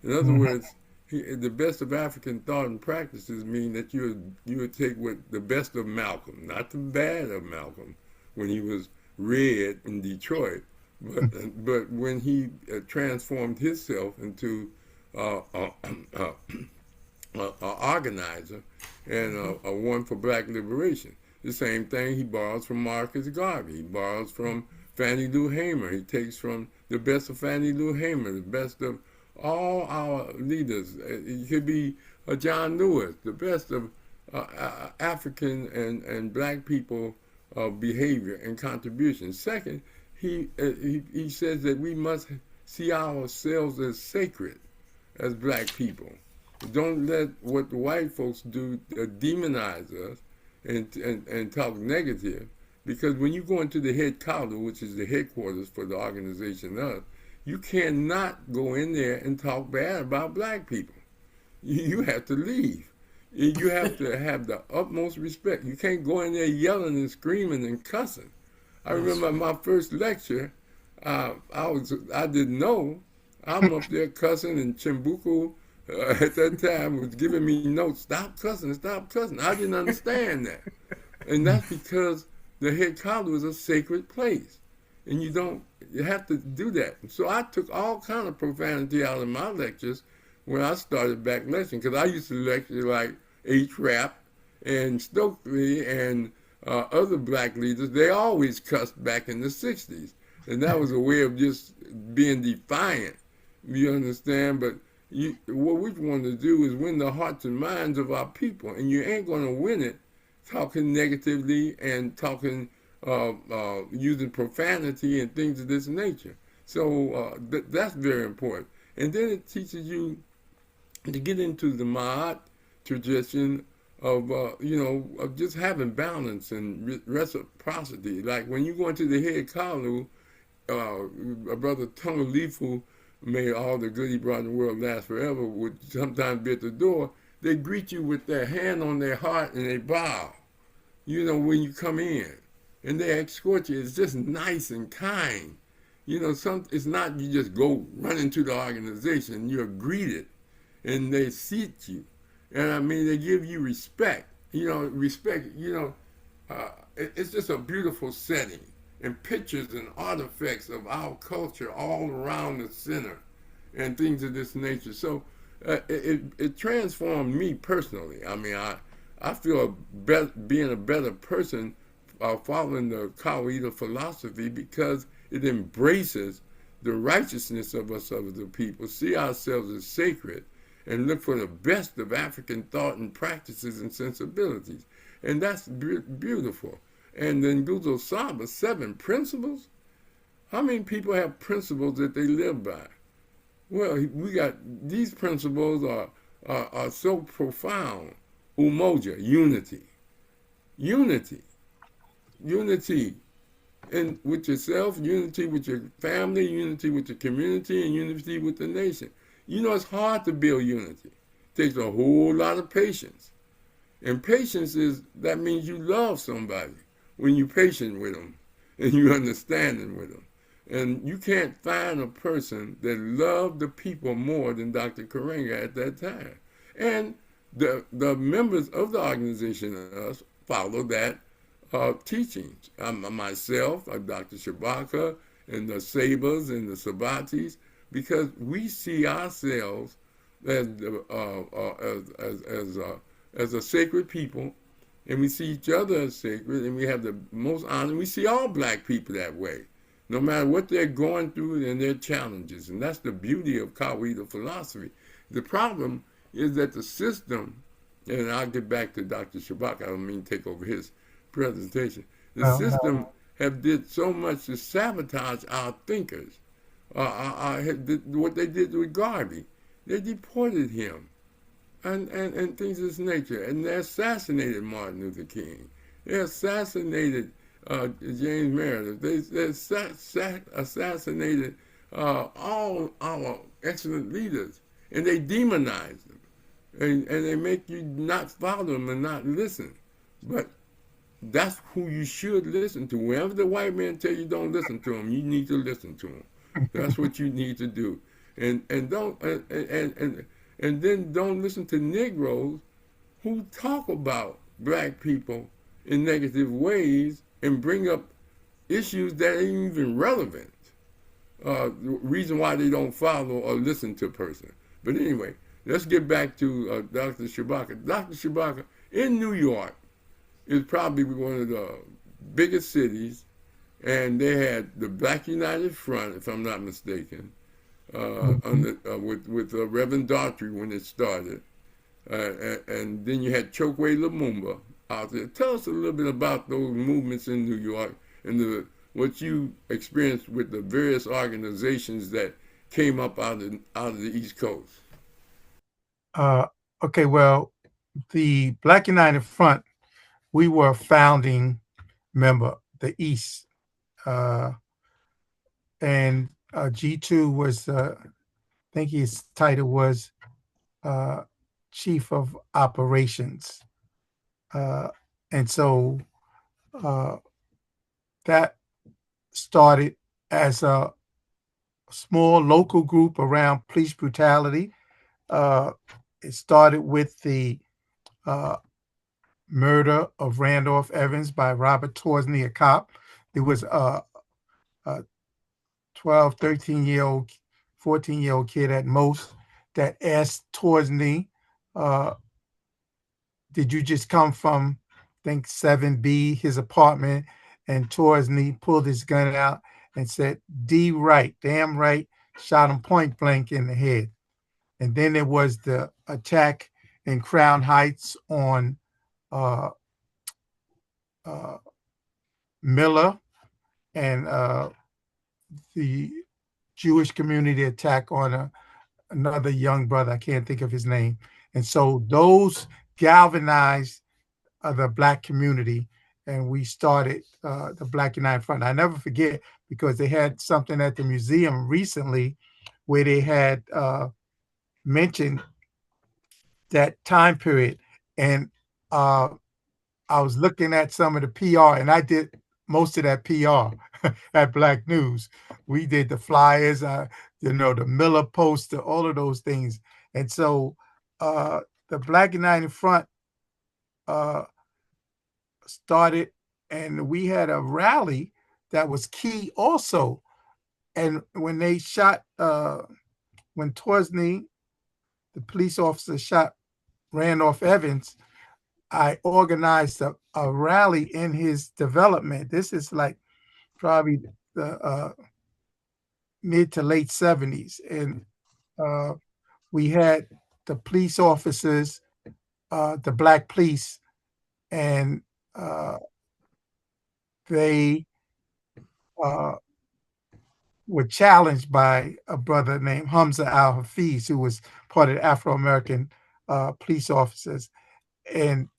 In other words, the best of African thought and practices mean that you would take what the best of Malcolm, not the bad of Malcolm, when he was red in Detroit, but when he transformed himself into an organizer and a one for black liberation. The same thing he borrows from Marcus Garvey. He borrows from Fannie Lou Hamer. He takes from the best of Fannie Lou Hamer, the best of all our leaders. It could be John Lewis, the best of African and black people behavior and contribution. Second, he says that we must see ourselves as sacred as black people. Don't let what the white folks do demonize us and talk negative, because when you go into the head college, which is the headquarters for the organization us, you cannot go in there and talk bad about black people. You have to leave. You have to have the utmost respect. You can't go in there yelling and screaming and cussing. I remember my first lecture, I didn't know. I'm up there cussing, and Chimbuko at that time was giving me notes, stop cussing, stop cussing. I didn't understand that. And that's because the head college was a sacred place. And you have to do that. So I took all kind of profanity out of my lectures when I started back lecturing, because I used to lecture like H. Rap and Stokely and other black leaders. They always cussed back in the 60s. And that was a way of just being defiant. You understand? But what we want to do is win the hearts and minds of our people. And you ain't going to win it talking negatively and talking using profanity and things of this nature. So that's very important. And then it teaches you to get into the Ma'at tradition of, of just having balance and reciprocity. Like when you go into the head Kalu, Brother Tulivu made all the good he brought in the world last forever, would sometimes be at the door. They greet you with their hand on their heart and they bow, when you come in. And they escort you. It's just nice and kind. It's not you just go run into the organization. You're greeted, and they seat you, and I mean they give you respect. Respect. It's just a beautiful setting, and pictures and artifacts of our culture all around the center, and things of this nature. So it transformed me personally. I mean, I feel being a better person following the Kawaida philosophy, because it embraces the righteousness of us, of the people, see ourselves as sacred, and look for the best of African thought and practices and sensibilities. And that's beautiful. And then Nguzo Saba, 7 principles. How many people have principles that they live by? Well, we got these principles are so profound. Umoja, unity. Unity with yourself, unity with your family, unity with the community, and unity with the nation. It's hard to build unity. It takes a whole lot of patience. And patience that means you love somebody when you're patient with them and you understanding with them. And you can't find a person that loved the people more than Dr. Karenga at that time. And the members of the organization follow that teachings. Myself, Dr. Shabaka, and the Sebas and the Sabatis, because we see ourselves as a sacred people, and we see each other as sacred, and we have the most honor. We see all black people that way, no matter what they're going through and their challenges, and that's the beauty of Kawaida philosophy. The problem is that the system, and I'll get back to Dr. Shabaka, I don't mean to take over his presentation. The system have did so much to sabotage our thinkers. What they did with Garvey, they deported him, and things of this nature, and they assassinated Martin Luther King. They assassinated James Meredith. They assassinated all our excellent leaders, and they demonized them, and they make you not follow them and not listen. But that's who you should listen to. Whenever the white man tell you don't listen to him, you need to listen to him. That's what you need to do. And and then don't listen to Negroes who talk about black people in negative ways and bring up issues that ain't even relevant. The reason why they don't follow or listen to a person. But anyway, let's get back to Dr. Shabaka. Dr. Shabaka, in New York, is probably one of the biggest cities, and they had the Black United Front, if I'm not mistaken, with Reverend Daughtry when it started. And then you had Chokwe Lumumba out there. Tell us a little bit about those movements in New York and what you experienced with the various organizations that came up out of the East Coast. Okay, well, the Black United Front, we were a founding member, the East. And G2 was, I think his title was Chief of Operations. And so that started as a small local group around police brutality. It started with the murder of Randolph Evans by Robert Torsney, a cop. There was a 12, 13-year-old, 14-year-old kid at most that asked Torsney, did you just come from, I think, 7B, his apartment? And Torsney pulled his gun out and said, D right, damn right, shot him point blank in the head. And then there was the attack in Crown Heights on Miller, and the Jewish community attack on another young brother. I can't think of his name. And so those galvanized the Black community, and we started the Black United Front. I never forget, because they had something at the museum recently where they had mentioned that time period. And I was looking at some of the PR, and I did most of that PR at Black News. We did the flyers, the Miller poster, all of those things. And so the Black United Front started, and we had a rally that was key also. And when they shot, when Torsney, the police officer, shot Randolph Evans, I organized a rally in his development. This is like probably the mid to late 70s. And we had the police officers, the Black police, and they were challenged by a brother named Hamza Al-Hafiz, who was part of the Afro-American police officers. And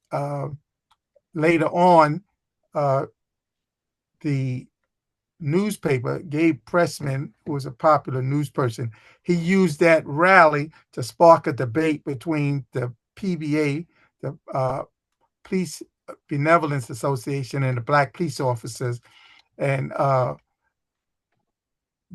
later on, the newspaper, Gabe Pressman, who was a popular news person, he used that rally to spark a debate between the PBA, the Police Benevolence Association, and the Black police officers. And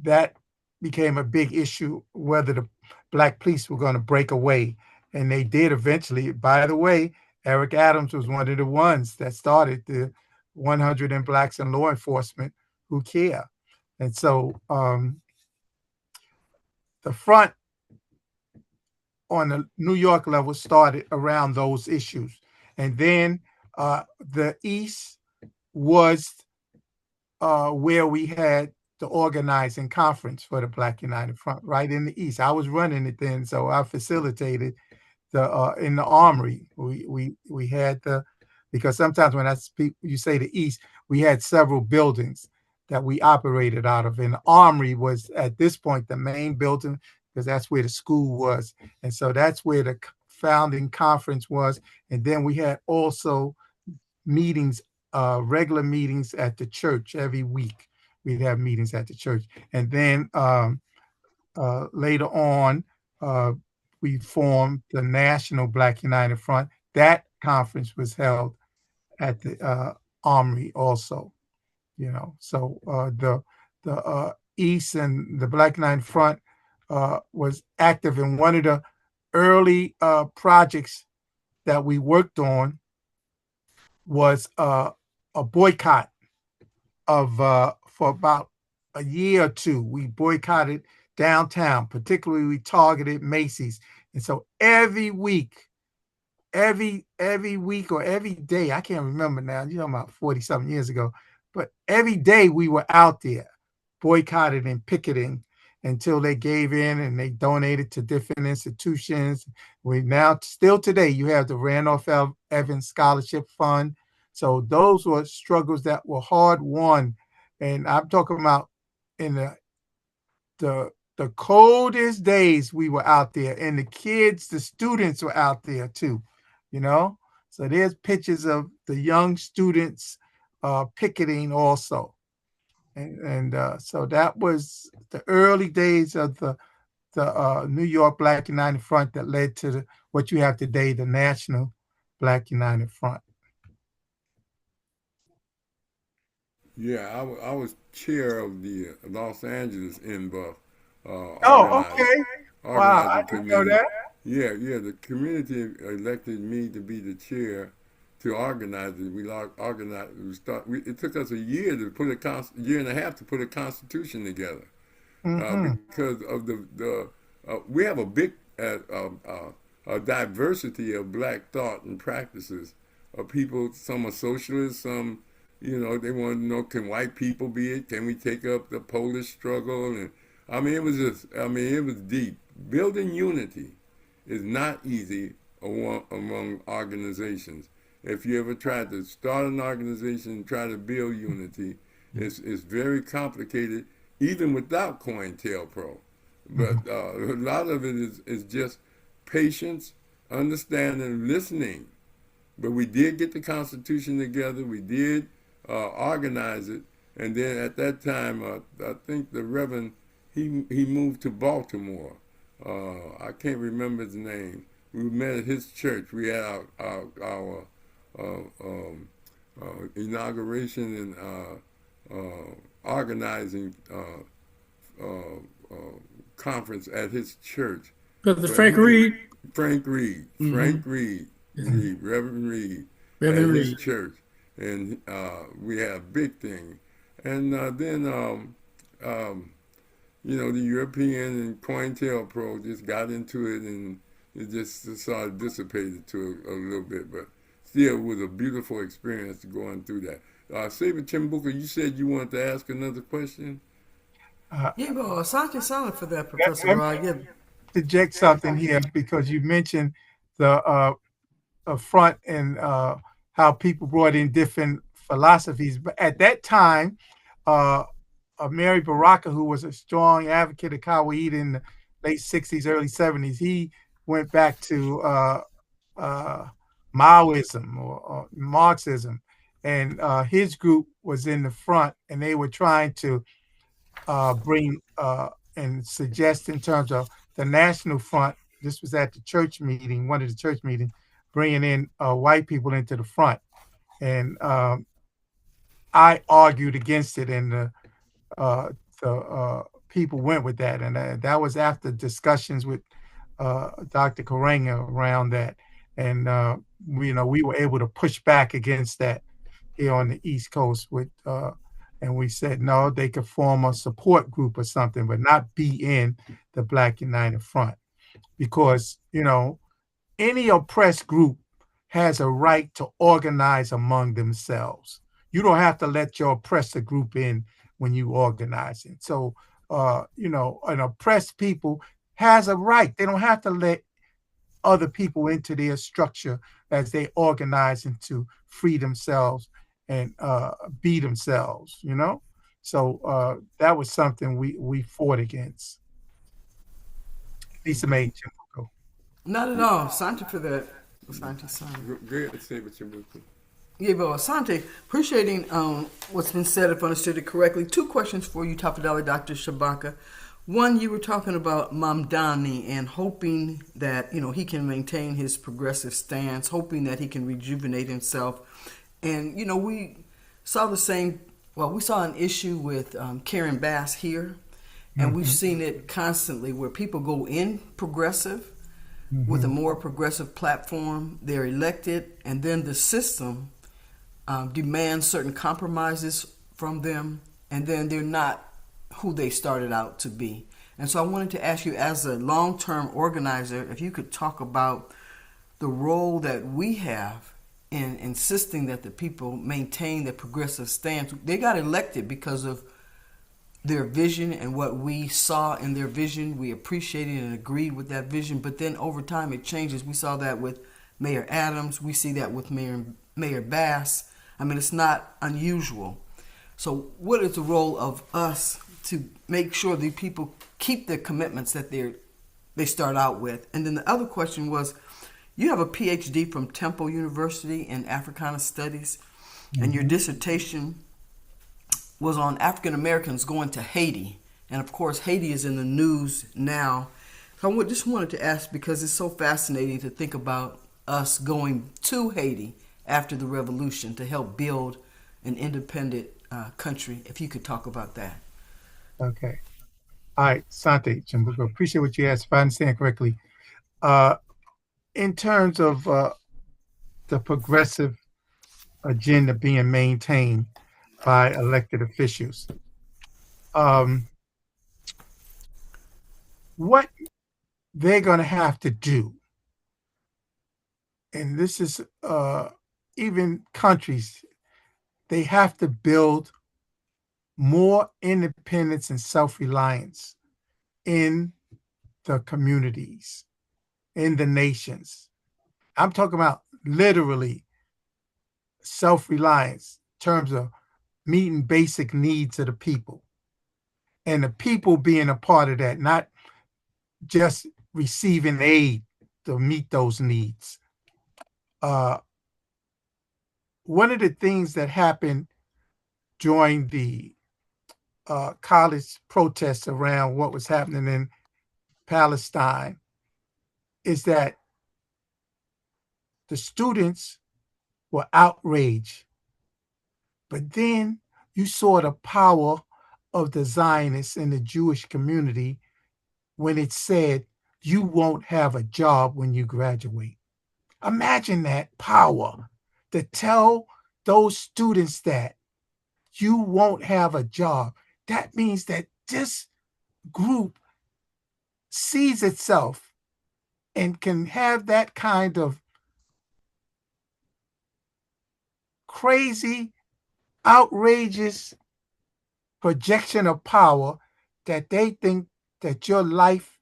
that became a big issue, whether the Black police were going to break away. And they did eventually. By the way, Eric Adams was one of the ones that started the 100 in Blacks in Law Enforcement Who Care. And so the front on the New York level started around those issues. And then the East was where we had the organizing conference for the Black United Front, right in the East. I was running it then, so I facilitated the in the Armory. We had because sometimes when I speak, you say the East, we had several buildings that we operated out of. And the Armory was at this point the main building, because that's where the school was. And so that's where the founding conference was. And then we had also meetings, regular meetings at the church every week. We'd have meetings at the church. And then later on, we formed the National Black United Front. That conference was held at the Armory also. So the East and the Black United Front was active. And one of the early projects that we worked on was a boycott of for about a year or two. We boycotted downtown, particularly we targeted Macy's. And so every week or every day, I can't remember now, you know, about 40 something years ago, but every day we were out there boycotted and picketing until they gave in and they donated to different institutions. We now, still today, you have the Randolph Evans Scholarship Fund. So those were struggles that were hard won. And I'm talking about in the coldest days we were out there, and the kids, the students were out there too, you know. So there's pictures of the young students picketing also. And so that was the early days of the New York Black United Front that led to what you have today, the National Black United Front. Yeah, I was chair of the Los Angeles NBUF. Okay. Wow, I didn't know that. Yeah, the community elected me to be the chair to organize it. We organized. It took us a year to put year and a half to put a constitution together, because of we have a big a diversity of black thought and practices of people. Some are socialists, some, you know, they want to know, can white people be it? Can we take up the Polish struggle? And I mean, it was deep. Building unity is not easy among organizations. If you ever tried to start an organization and try to build unity, it's very complicated, even without COINTELPRO. But a lot of it is just patience, understanding, listening. But we did get the Constitution together. We did organize it. And then at that time, I think the Reverend, he moved to Baltimore. I can't remember his name. We met at his church. We had our inauguration and organizing conference at his church. Brother Frank Reed. Frank Reed. Mm-hmm. Frank Reed. Reverend Reed. Reverend at his Reed. church. And we had a big thing. And then, you know, the European and COINTELPRO just got into it, and it just sort of dissipated to a little bit. But still, it was a beautiful experience going through that. Seba Chimbuko, you said you wanted to ask another question? Yeah, well, Asante Sana for that, Professor Rahh. Yeah. Interject something here, because you mentioned the front and how people brought in different philosophies. But at that time, Mary Baraka, who was a strong advocate of Kawaii in the late 60s, early 70s, he went back to Maoism or Marxism. And his group was in the front, and they were trying to bring and suggest in terms of the National Front. This was at the church meeting, one of the church meetings, bringing in white people into the front. And I argued against it, and the people went with that. And that was after discussions with Dr. Karenga around that. And, you know, we were able to push back against that here on the East Coast with, and we said, no, they could form a support group or something, but not be in the Black United Front. Because, you know, any oppressed group has a right to organize among themselves. You don't have to let your oppressor group in when you organize it. So, you know, an oppressed people has a right. They don't have to let other people into their structure as they organize into free themselves and be themselves, you know? So that was something we fought against. Lisa Mae Chimbuko. Not at all. Asante for that. Asante Sana. Great, Seba Chimbuko. Yeah, well, Asante, appreciating what's been said, if understood it correctly. Two questions for you, Tafadali Dr. Shabaka. One, you were talking about Mamdani and hoping that, you know, he can maintain his progressive stance, hoping that he can rejuvenate himself. And, you know, we saw we saw an issue with Karen Bass here, and we've seen it constantly where people go in progressive, with a more progressive platform. They're elected, and then the system demands certain compromises from them, and then they're not who they started out to be. And so I wanted to ask you, as a long-term organizer, if you could talk about the role that we have in insisting that the people maintain their progressive stance. They got elected because of their vision and what we saw in their vision. We appreciated and agreed with that vision, but then over time it changes. We saw that with Mayor Adams. We see that with Mayor Bass. I mean, it's not unusual. So what is the role of us to make sure the people keep their commitments that they start out with? And then the other question was, you have a PhD from Tembo University in Africana Studies, and your dissertation was on African Americans going to Haiti. And of course, Haiti is in the news now. So I just wanted to ask, because it's so fascinating to think about us going to Haiti after the revolution to help build an independent country. If you could talk about that. Okay. All right, Sante, Chimbuko, appreciate what you asked. If I understand correctly, in terms of the progressive agenda being maintained by elected officials, what they're going to have to do, and this is even countries, they have to build more independence and self-reliance in the communities, in the nations. I'm talking about literally self-reliance in terms of meeting basic needs of the people, and the people being a part of that, not just receiving aid to meet those needs. One of the things that happened during the college protests around what was happening in Palestine is that the students were outraged. But then you saw the power of the Zionists in the Jewish community when it said, you won't have a job when you graduate. Imagine that power to tell those students that you won't have a job. That means that this group sees itself and can have that kind of crazy, outrageous projection of power that they think that your life,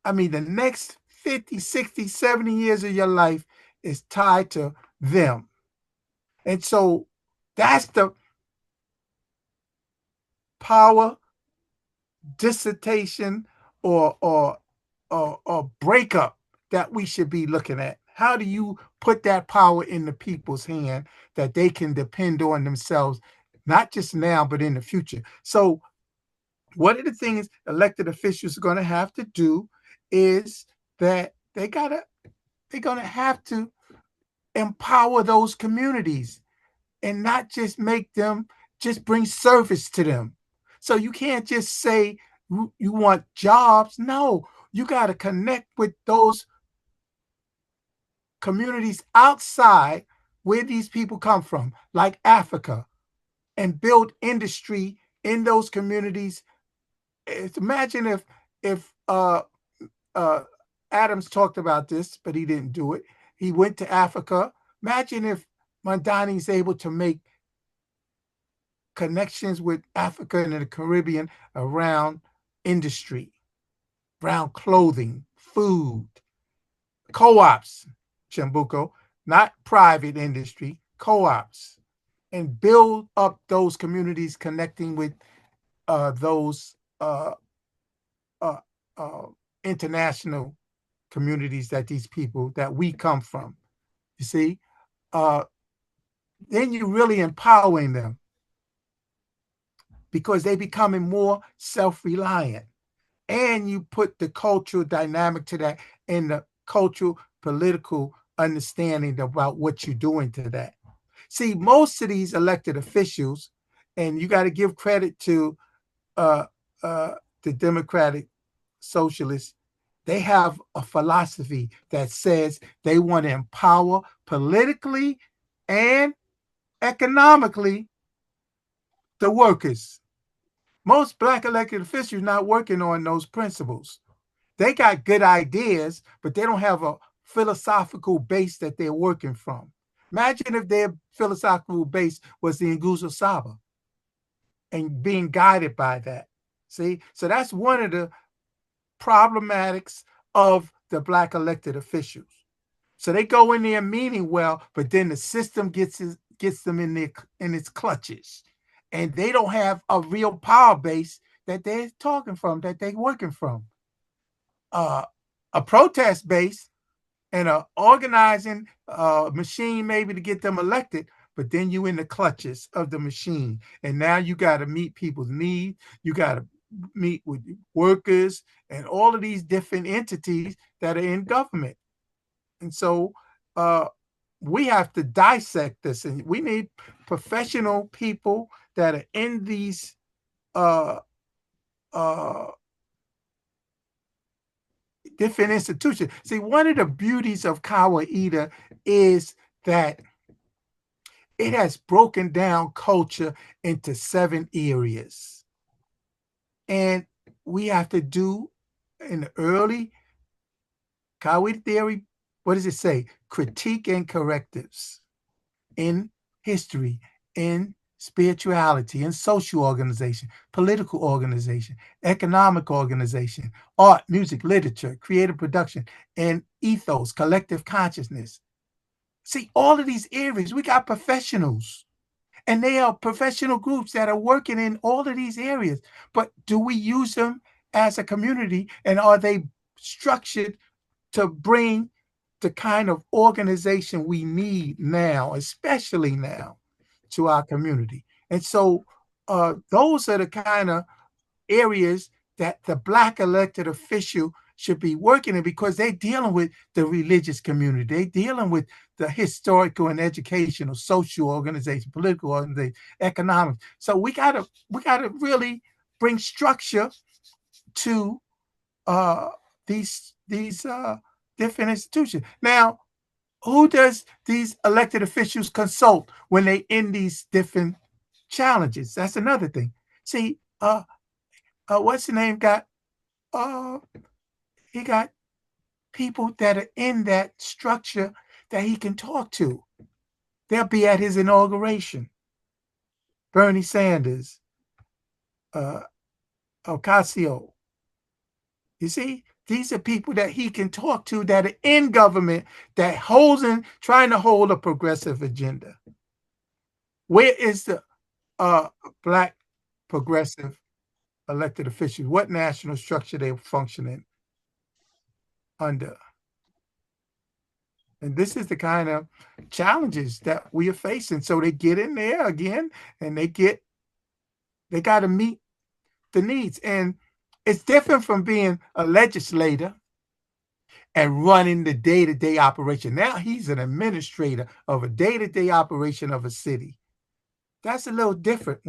I mean, the next 50, 60, 70 years of your life is tied to them. And so that's the power dissertation or breakup that we should be looking at. How do you put that power in the people's hand that they can depend on themselves, not just now, but in the future? So one of the things elected officials are going to have to do is that they're going to have to empower those communities and not just make them, just bring service to them. So you can't just say you want jobs. No, you got to connect with those communities outside where these people come from, like Africa, and build industry in those communities. Imagine if Adams talked about this, but he didn't do it. He went to Africa. Imagine if Mandani is able to make connections with Africa and the Caribbean around industry, around clothing, food, co-ops, Chimbuko, not private industry, co-ops, and build up those communities connecting with those international communities that these people, that we come from. You see, then you're really empowering them because they're becoming more self-reliant. And you put the cultural dynamic to that and the cultural political understanding about what you're doing to that. See, most of these elected officials, and you got to give credit to the Democratic Socialists, They have a philosophy that says they want to empower politically and economically the workers. Most Black elected officials not working on those principles. They got good ideas, but they don't have a philosophical base that they're working from. Imagine if their philosophical base was the Ongoza Saba and being guided by that. See, so that's one of the problematics of the Black elected officials. So they go in there meaning well, but then the system gets them in its clutches, and they don't have a real power base that they're talking from, that they're working from. A protest base and a organizing machine maybe to get them elected, but then you in the clutches of the machine, and now you got to meet people's needs. You got to meet with workers and all of these different entities that are in government. And so we have to dissect this, and we need professional people that are in these different institutions. See, one of the beauties of Kawaida is that it has broken down culture into 7 areas. And we have to do in the early Kawaida theory, what does it say? Critique and correctives in history, in spirituality, in social organization, political organization, economic organization, art, music, literature, creative production, and ethos, collective consciousness. See, all of these areas, we got professionals, and they are professional groups that are working in all of these areas. But do we use them as a community, and are they structured to bring the kind of organization we need now, especially now, to our community? And so those are the kind of areas that the Black elected official should be working in, because they're dealing with the religious community. They're dealing with the historical and educational, social organization, political organization, economic. So we gotta really bring structure to these different institutions. Now, who does these elected officials consult when they in these different challenges? That's another thing. See, what's the name got? He got people that are in that structure that he can talk to. They'll be at his inauguration. Bernie Sanders, Ocasio. You see, these are people that he can talk to that are in government, that trying to hold a progressive agenda. Where is the Black progressive elected officials? What national structure they functioning under? And this is the kind of challenges that we are facing. So they get in there again, and they got to meet the needs. And it's different from being a legislator and running the day-to-day operation. Now he's an administrator of a day-to-day operation of a city. That's a little different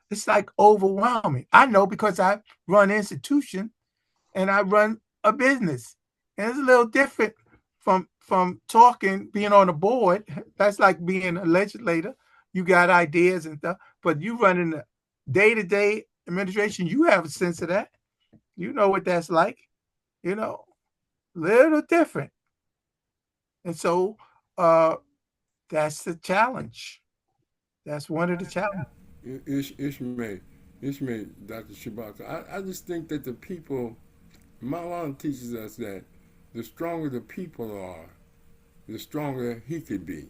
it's like overwhelming. I know, because I run an institution and I run a business. And it's a little different from being on a board. That's like being a legislator. You got ideas and stuff, but you running the day-to-day administration, you have a sense of that. You know what that's like, little different. And so that's the challenge. That's one of the challenges. Ishmael, Dr. Shabaka, I just think that the people, Maulana teaches us that the stronger the people are, the stronger he could be.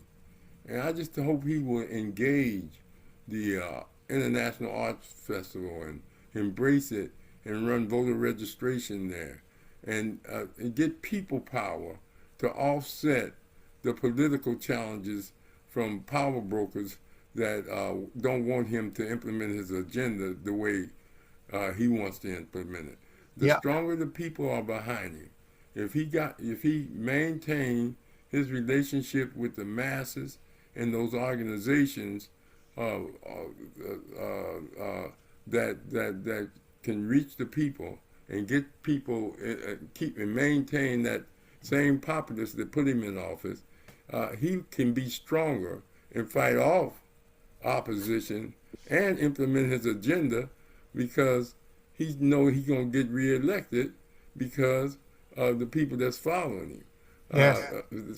And I just hope he will engage the International Arts Festival and embrace it and run voter registration there and get people power to offset the political challenges from power brokers that don't want him to implement his agenda the way he wants to implement it. The stronger the people are behind him, if he maintained his relationship with the masses and those organizations that can reach the people and get people, keep and maintain that same populace that put him in office, he can be stronger and fight off opposition and implement his agenda, because he know he's gonna get reelected because of the people that's following him. Yes.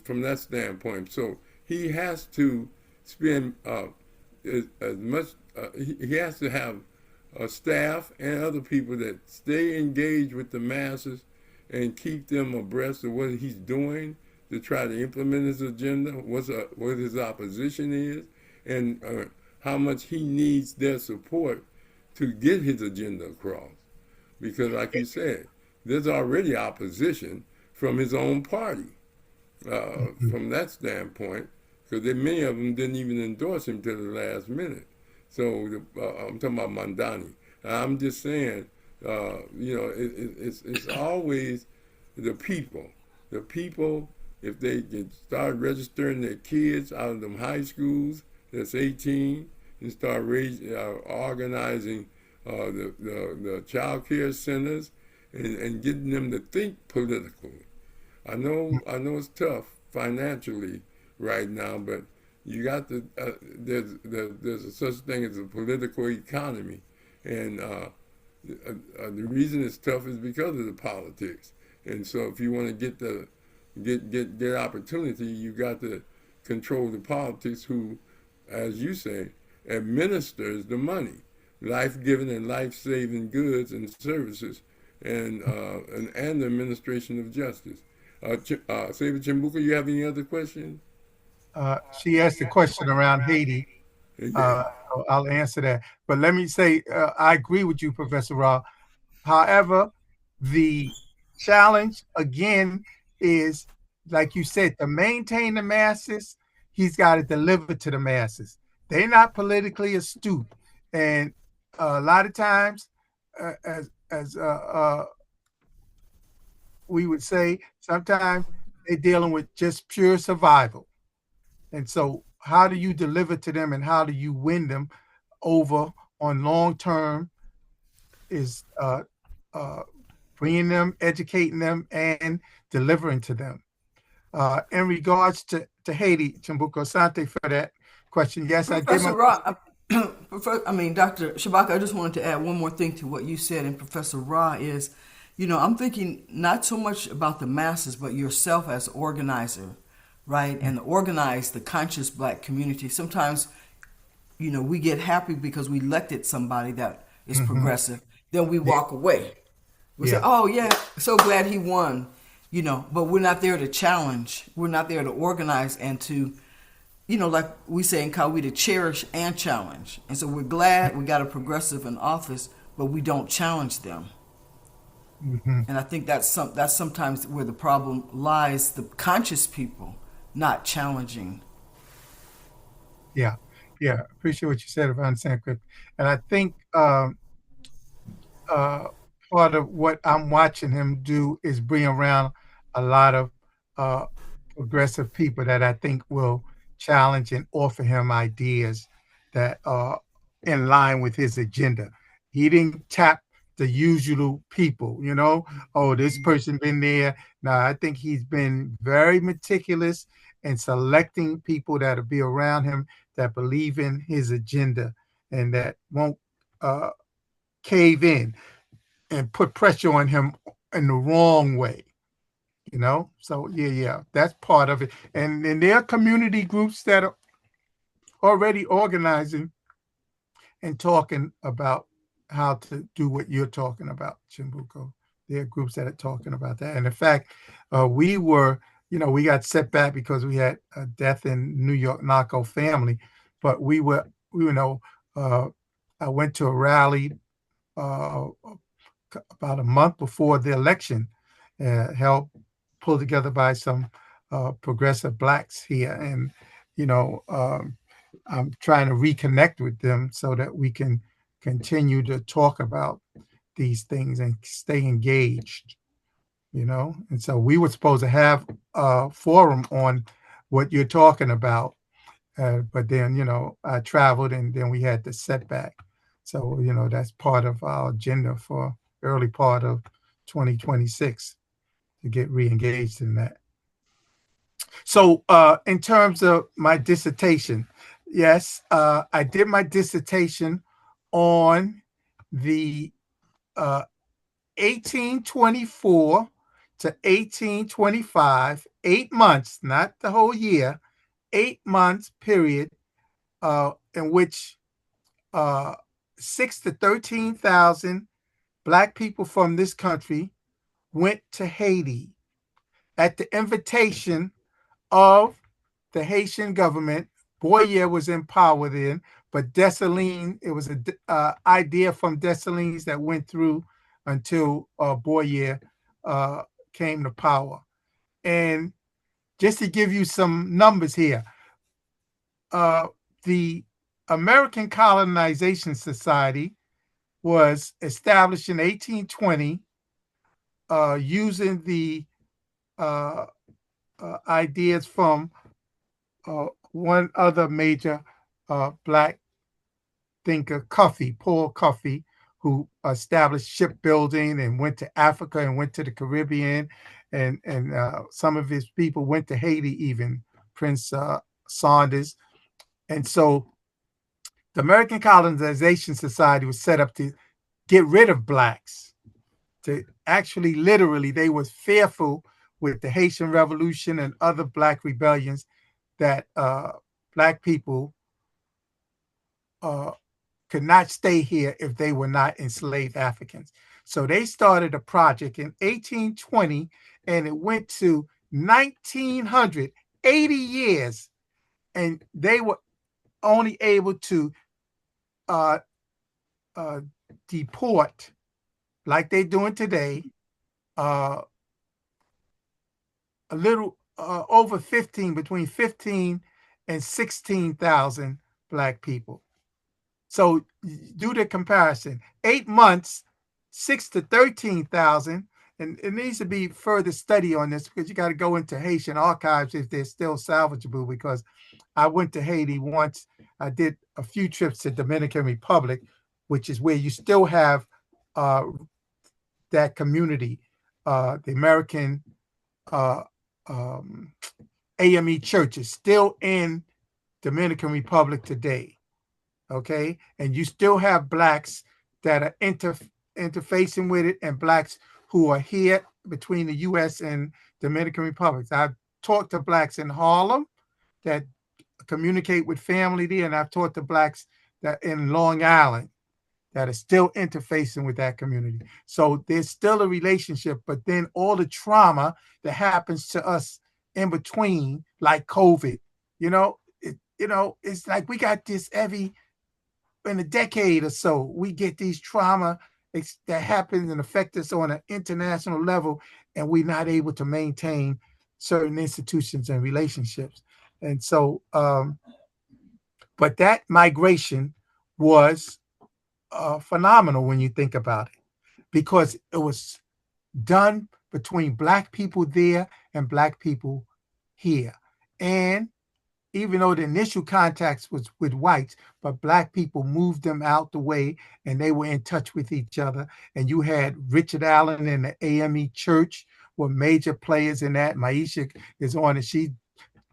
From that standpoint, so he has to spend as much. He has to have a staff and other people that stay engaged with the masses and keep them abreast of what he's doing to try to implement his agenda, what his opposition is, and how much he needs their support to get his agenda across. Because, like you said, there's already opposition from his own party. From that standpoint, because many of them didn't even endorse him till the last minute. So I'm talking about Mandani. I'm just saying, it's always the people. The people, if they can start registering their kids out of them high schools that's 18 and start organizing the child care centers and getting them to think politically. I know it's tough financially right now, but you got to there's a such thing as a political economy, and the reason it's tough is because of the politics. And so, if you want to get opportunity, you got to control the politics, who, as you say, administers the money, life-giving and life-saving goods and services, and the administration of justice. Seba Chimbuko, you have any other questions? She asked a question around Haiti. I'll answer that. But let me say, I agree with you, Professor Rahh. However, the challenge, again, is, like you said, to maintain the masses, he's got to deliver to the masses. They're not politically astute. And a lot of times, as we would say, sometimes they're dealing with just pure survival. And so how do you deliver to them and how do you win them over on long term is bringing them, educating them, and delivering to them. In regards to Haiti, Chimbuko, Asante for that question. Yes, Professor I did. Dr. Shabaka, I just wanted to add one more thing to what you said, and Professor Rahh is, I'm thinking not so much about the masses, but yourself as organizer, right? And organize the conscious Black community. Sometimes, we get happy because we elected somebody that is progressive. Then we walk away. We say, oh, yeah, so glad he won, but we're not there to challenge. We're not there to organize and to, like we say in Kawi, to cherish and challenge. And so we're glad we got a progressive in office, but we don't challenge them. And I think that's sometimes where the problem lies, the conscious people not challenging. Yeah. Appreciate what you said, if I understand correctly. And I think part of what I'm watching him do is bring around a lot of progressive people that I think will challenge and offer him ideas that are in line with his agenda. He didn't tap the usual people, oh, this person been there. Now, I think he's been very meticulous in selecting people that'll be around him that believe in his agenda and that won't cave in and put pressure on him in the wrong way, So, that's part of it. And there are community groups that are already organizing and talking about how to do what you're talking about, Chimbuko. There are groups that are talking about that. And in fact, we were, we got set back because we had a death in New York Narco family, but we I went to a rally about a month before the election, helped pulled together by some progressive Blacks here. And, I'm trying to reconnect with them so that we can continue to talk about these things and stay engaged, And so we were supposed to have a forum on what you're talking about. But then, I traveled and then we had the setback. So, that's part of our agenda for early part of 2026 to get re-engaged in that. So in terms of my dissertation, yes, I did my dissertation on the 1824 to 1825, 8 months, not the whole year, 8 months period in which 6 to 13,000 Black people from this country went to Haiti at the invitation of the Haitian government. Boyer was in power then, but Dessalines, it was an idea from Dessalines that went through until Boyer came to power. And just to give you some numbers here, the American Colonization Society was established in 1820 using the ideas from one other major Black thinker, Paul Cuffey, who established shipbuilding and went to Africa and went to the Caribbean, and some of his people went to Haiti, even Prince Saunders. And so the American Colonization Society was set up to get rid of Blacks, to actually literally, they was fearful with the Haitian Revolution and other Black rebellions that Black people could not stay here if they were not enslaved Africans. So they started a project in 1820, and it went to 1900, 80 years, and they were only able to deport, like they're doing today, a little over 15, between 15 and 16,000 Black people. So do the comparison. 8 months, 6 to 13,000, and it needs to be further study on this, because you got to go into Haitian archives if they're still salvageable, because I went to Haiti once. I did a few trips to Dominican Republic, which is where you still have that community, the American AME Church is still in Dominican Republic today, okay? And you still have Blacks that are interfacing with it, and Blacks who are here between the U.S. and Dominican Republic. I've talked to Blacks in Harlem that communicate with family there, and I've talked to Blacks that in Long Island that are still interfacing with that community. So there's still a relationship, but then all the trauma that happens to us in between, like COVID, it's like we got this in a decade or so, we get these trauma that happen and affect us on an international level, and we're not able to maintain certain institutions and relationships. And so, but that migration was phenomenal when you think about it, because it was done between Black people there and Black people here. And even though the initial contacts was with whites, but Black people moved them out the way, and they were in touch with each other. And you had Richard Allen and the AME Church were major players in that. Maisha is on it. She's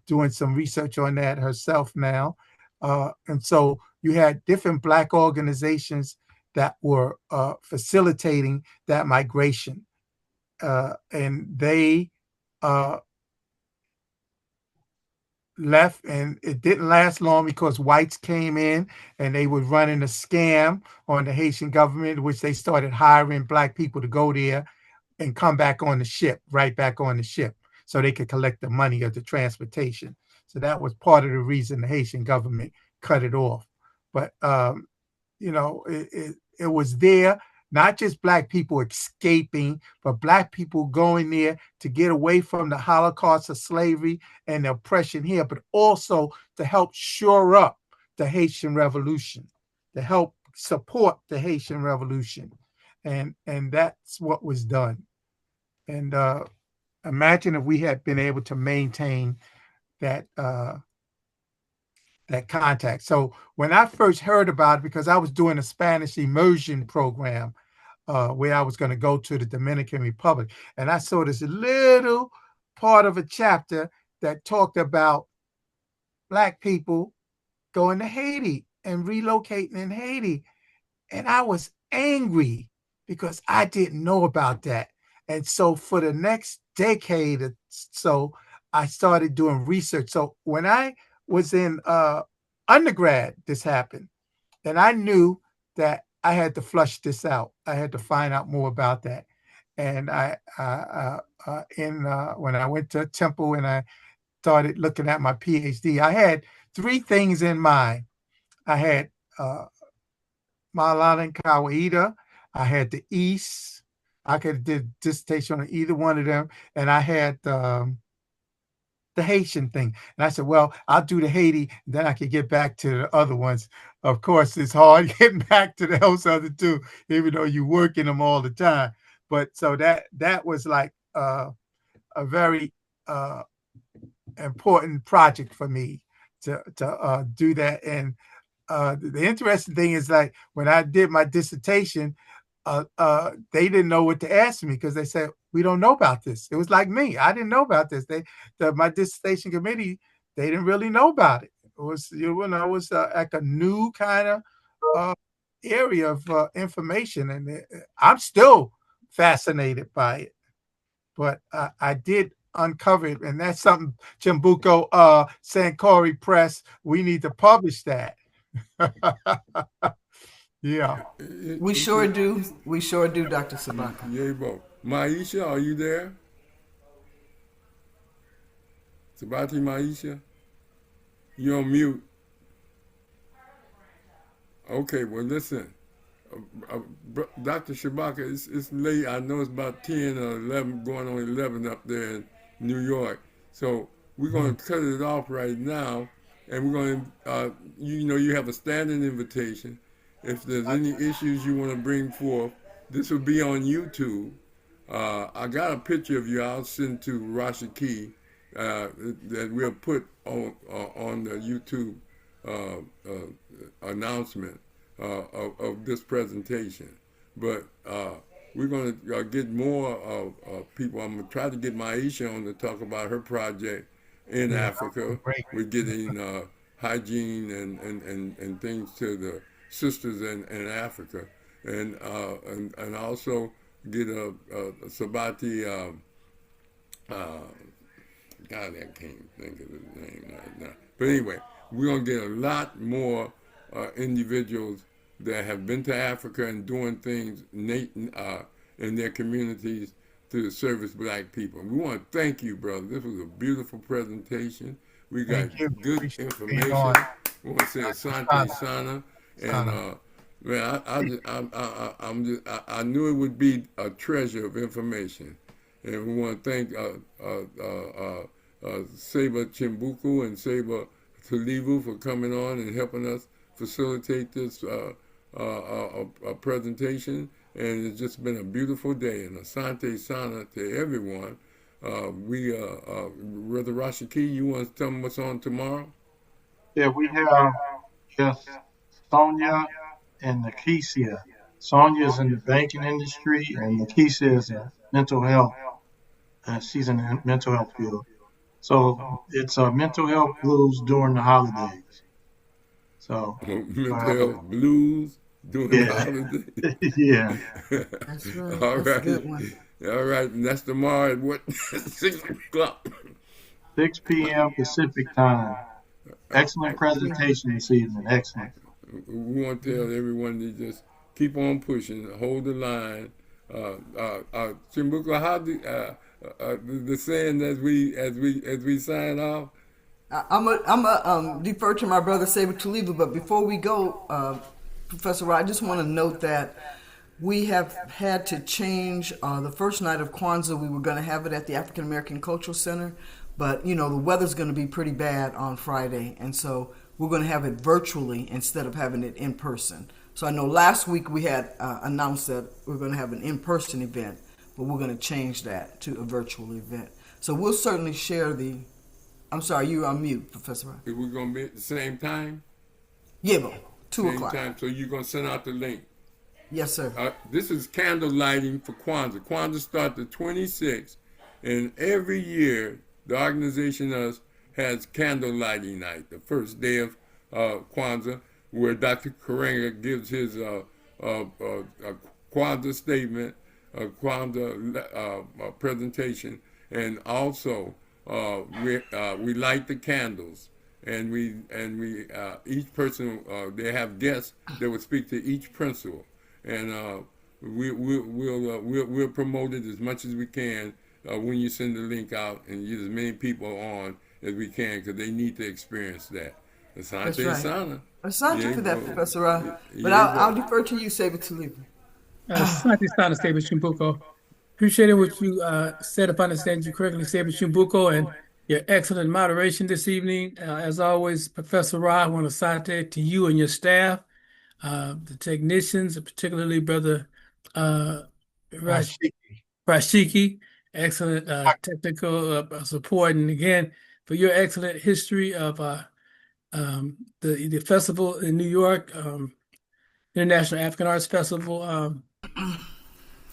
doing some research on that herself now. And so you had different Black organizations that were facilitating that migration. And they left, and it didn't last long because whites came in and they were running a scam on the Haitian government, which they started hiring Black people to go there and come back on the ship, right back on the ship, so they could collect the money of the transportation. So that was part of the reason the Haitian government cut it off. But, it was there, not just Black people escaping, but Black people going there to get away from the Holocaust of slavery and the oppression here, but also to help shore up the Haitian Revolution, to help support the Haitian Revolution. And that's what was done. And imagine if we had been able to maintain that contact. So when I first heard about it, because I was doing a Spanish immersion program where I was going to go to the Dominican Republic. And I saw this little part of a chapter that talked about Black people going to Haiti and relocating in Haiti. And I was angry because I didn't know about that. And so for the next decade or so, I started doing research. So when I was in undergrad, this happened. And I knew that I had to flush this out. I had to find out more about that. And when I went to Temple and I started looking at my PhD, I had three things in mind. I had Malala and Kawaida. I had the East. I could do dissertation on either one of them. And I had the Haitian thing. And I said, well, I'll do the Haiti, and then I can get back to the other ones. Of course, it's hard getting back to those other two, even though you work in them all the time. But so that was like a very important project for me to do that. And the interesting thing is, like, when I did my dissertation, they didn't know what to ask me because they said, we don't know about this. It was like me. I didn't know about this. My dissertation committee, they didn't really know about it. It was, like a new kind of area of information. And I'm still fascinated by it. But I did uncover it. And that's something, Chimbuko, Sankori Press, we need to publish that. Yeah. We sure do. We sure do, Dr. Shabaka. Yebo. Maisha, are you there? Sabati Maisha? You're on mute. Okay, well, listen. Dr. Shabaka, it's late. I know it's about 10 or 11, going on 11 up there in New York. So we're going to cut it off right now. And we're going to, you have a standing invitation. If there's any issues you want to bring forth, this will be on YouTube. I got a picture of you. I'll send to Rashaki that we'll put on the YouTube announcement of this presentation. But we're going to get more people. I'm going to try to get Maisha on to talk about her project in Africa. We're getting hygiene and things to the sisters in Africa, and also get a Sabati. God, I can't think of his name right now. But anyway, we're gonna get a lot more individuals that have been to Africa and doing things in their communities to service Black people. We want to thank you, brother. This was a beautiful presentation. We got good information. We want to say Asante Sana. And man, I knew it would be a treasure of information. And we want to thank Seba Chimbuko and Seba Tulivu for coming on and helping us facilitate this presentation. And it's just been a beautiful day. And Asante Sana to everyone. Brother Rashaki, you want to tell them what's on tomorrow? Yeah, we have just Sonia and Nakesia. Sonia is in the banking industry, and Nakesia is in mental health. She's in the mental health field. So it's mental health blues during the holidays. So mental health blues during the holidays. Yeah. That's right. All That's right. a good one. All right, and that's tomorrow at what? 6 o'clock. 6 p.m. Pacific time. Excellent presentation this evening. Excellent. We want to tell everyone to just keep on pushing, hold the line. Chimbuko, how the saying as we sign off? I'm a defer to my brother Seba Tulivu, but before we go, Professor Rahh, I just want to note that we have had to change the first night of Kwanzaa. We were going to have it at the African American Cultural Center, but the weather's going to be pretty bad on Friday, and so we're going to have it virtually instead of having it in person. So I know last week we had announced that we're going to have an in-person event, but we're going to change that to a virtual event. So we'll certainly share the. I'm sorry, you're on mute, Professor Rahh. We're going to be at the same time? Yeah, 2 same o'clock. Time. So you're going to send out the link? Yes, sir. This is candle lighting for Kwanzaa. Kwanzaa starts the 26th, and every year the organization has candle lighting night, the first day of Kwanzaa, where Dr. Karenga gives his Kwanzaa statement, Kwanzaa presentation, and also we light the candles, and we each person they have guests that will speak to each principal, and we'll promote it as much as we can when you send the link out and get as many people on as we can, because they need to experience that. Asante Sana. Asante for that, Professor Rahh. But I'll defer to you, Seba Tulivu. Asante Sana, Seba Chimbuko. Appreciating what you said, if I understand you correctly, Seba Chimbuko, and your excellent moderation this evening. As always, Professor Rahh, I want to asante to you and your staff, the technicians, particularly Brother Rashaki, excellent technical support, and again, for your excellent history of the festival in New York, International African Arts Festival,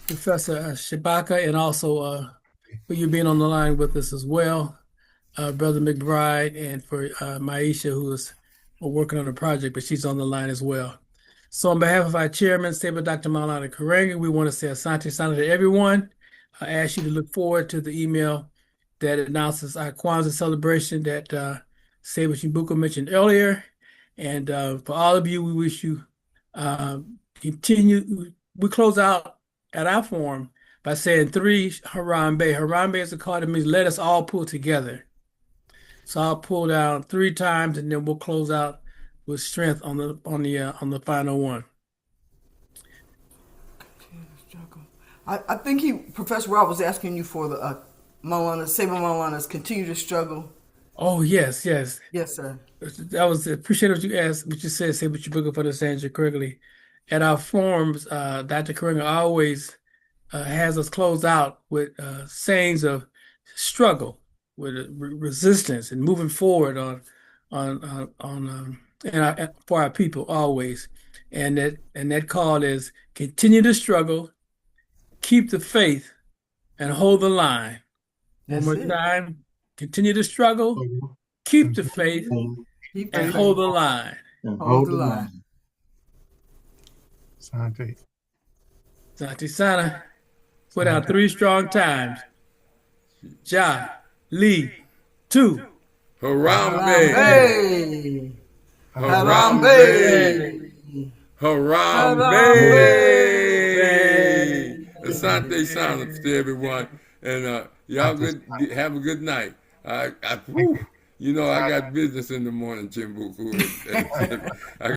Professor Shabaka, and also for you being on the line with us as well, Brother McBride, and for Maisha, who is working on a project, but she's on the line as well. So on behalf of our chairman, Seba Dr. Maulana Karenga, we want to say Asante Sana to everyone. I ask you to look forward to the email that announces our Kwanzaa celebration that Seba Chimbuko mentioned earlier. And for all of you, we wish you continue. We close out at our forum by saying 3 Harambe. Harambe is a card that means let us all pull together. So I'll pull down 3 times, and then we'll close out with strength on the final one. I think Professor Rob was asking you for the Seba Maulana's continue to struggle. Oh yes, yes. Yes, sir. That was appreciate what you asked, what you said, Seba Chimbuko, for the Sandra correctly. At our forums, Dr. Karenga always has us close out with sayings of struggle, with resistance, and moving forward for our people always. And that call is continue to struggle, keep the faith, and hold the line. One more time, continue to struggle, keep the faith, and hold the line. Hold the line. Asante. Asante Sana. Put out 3 strong times. Ja, Lee, 2. Harambe. Harambe. Harambe. Asante Sana to everyone, and y'all have a good night. I got business in the morning, Chimbuko. I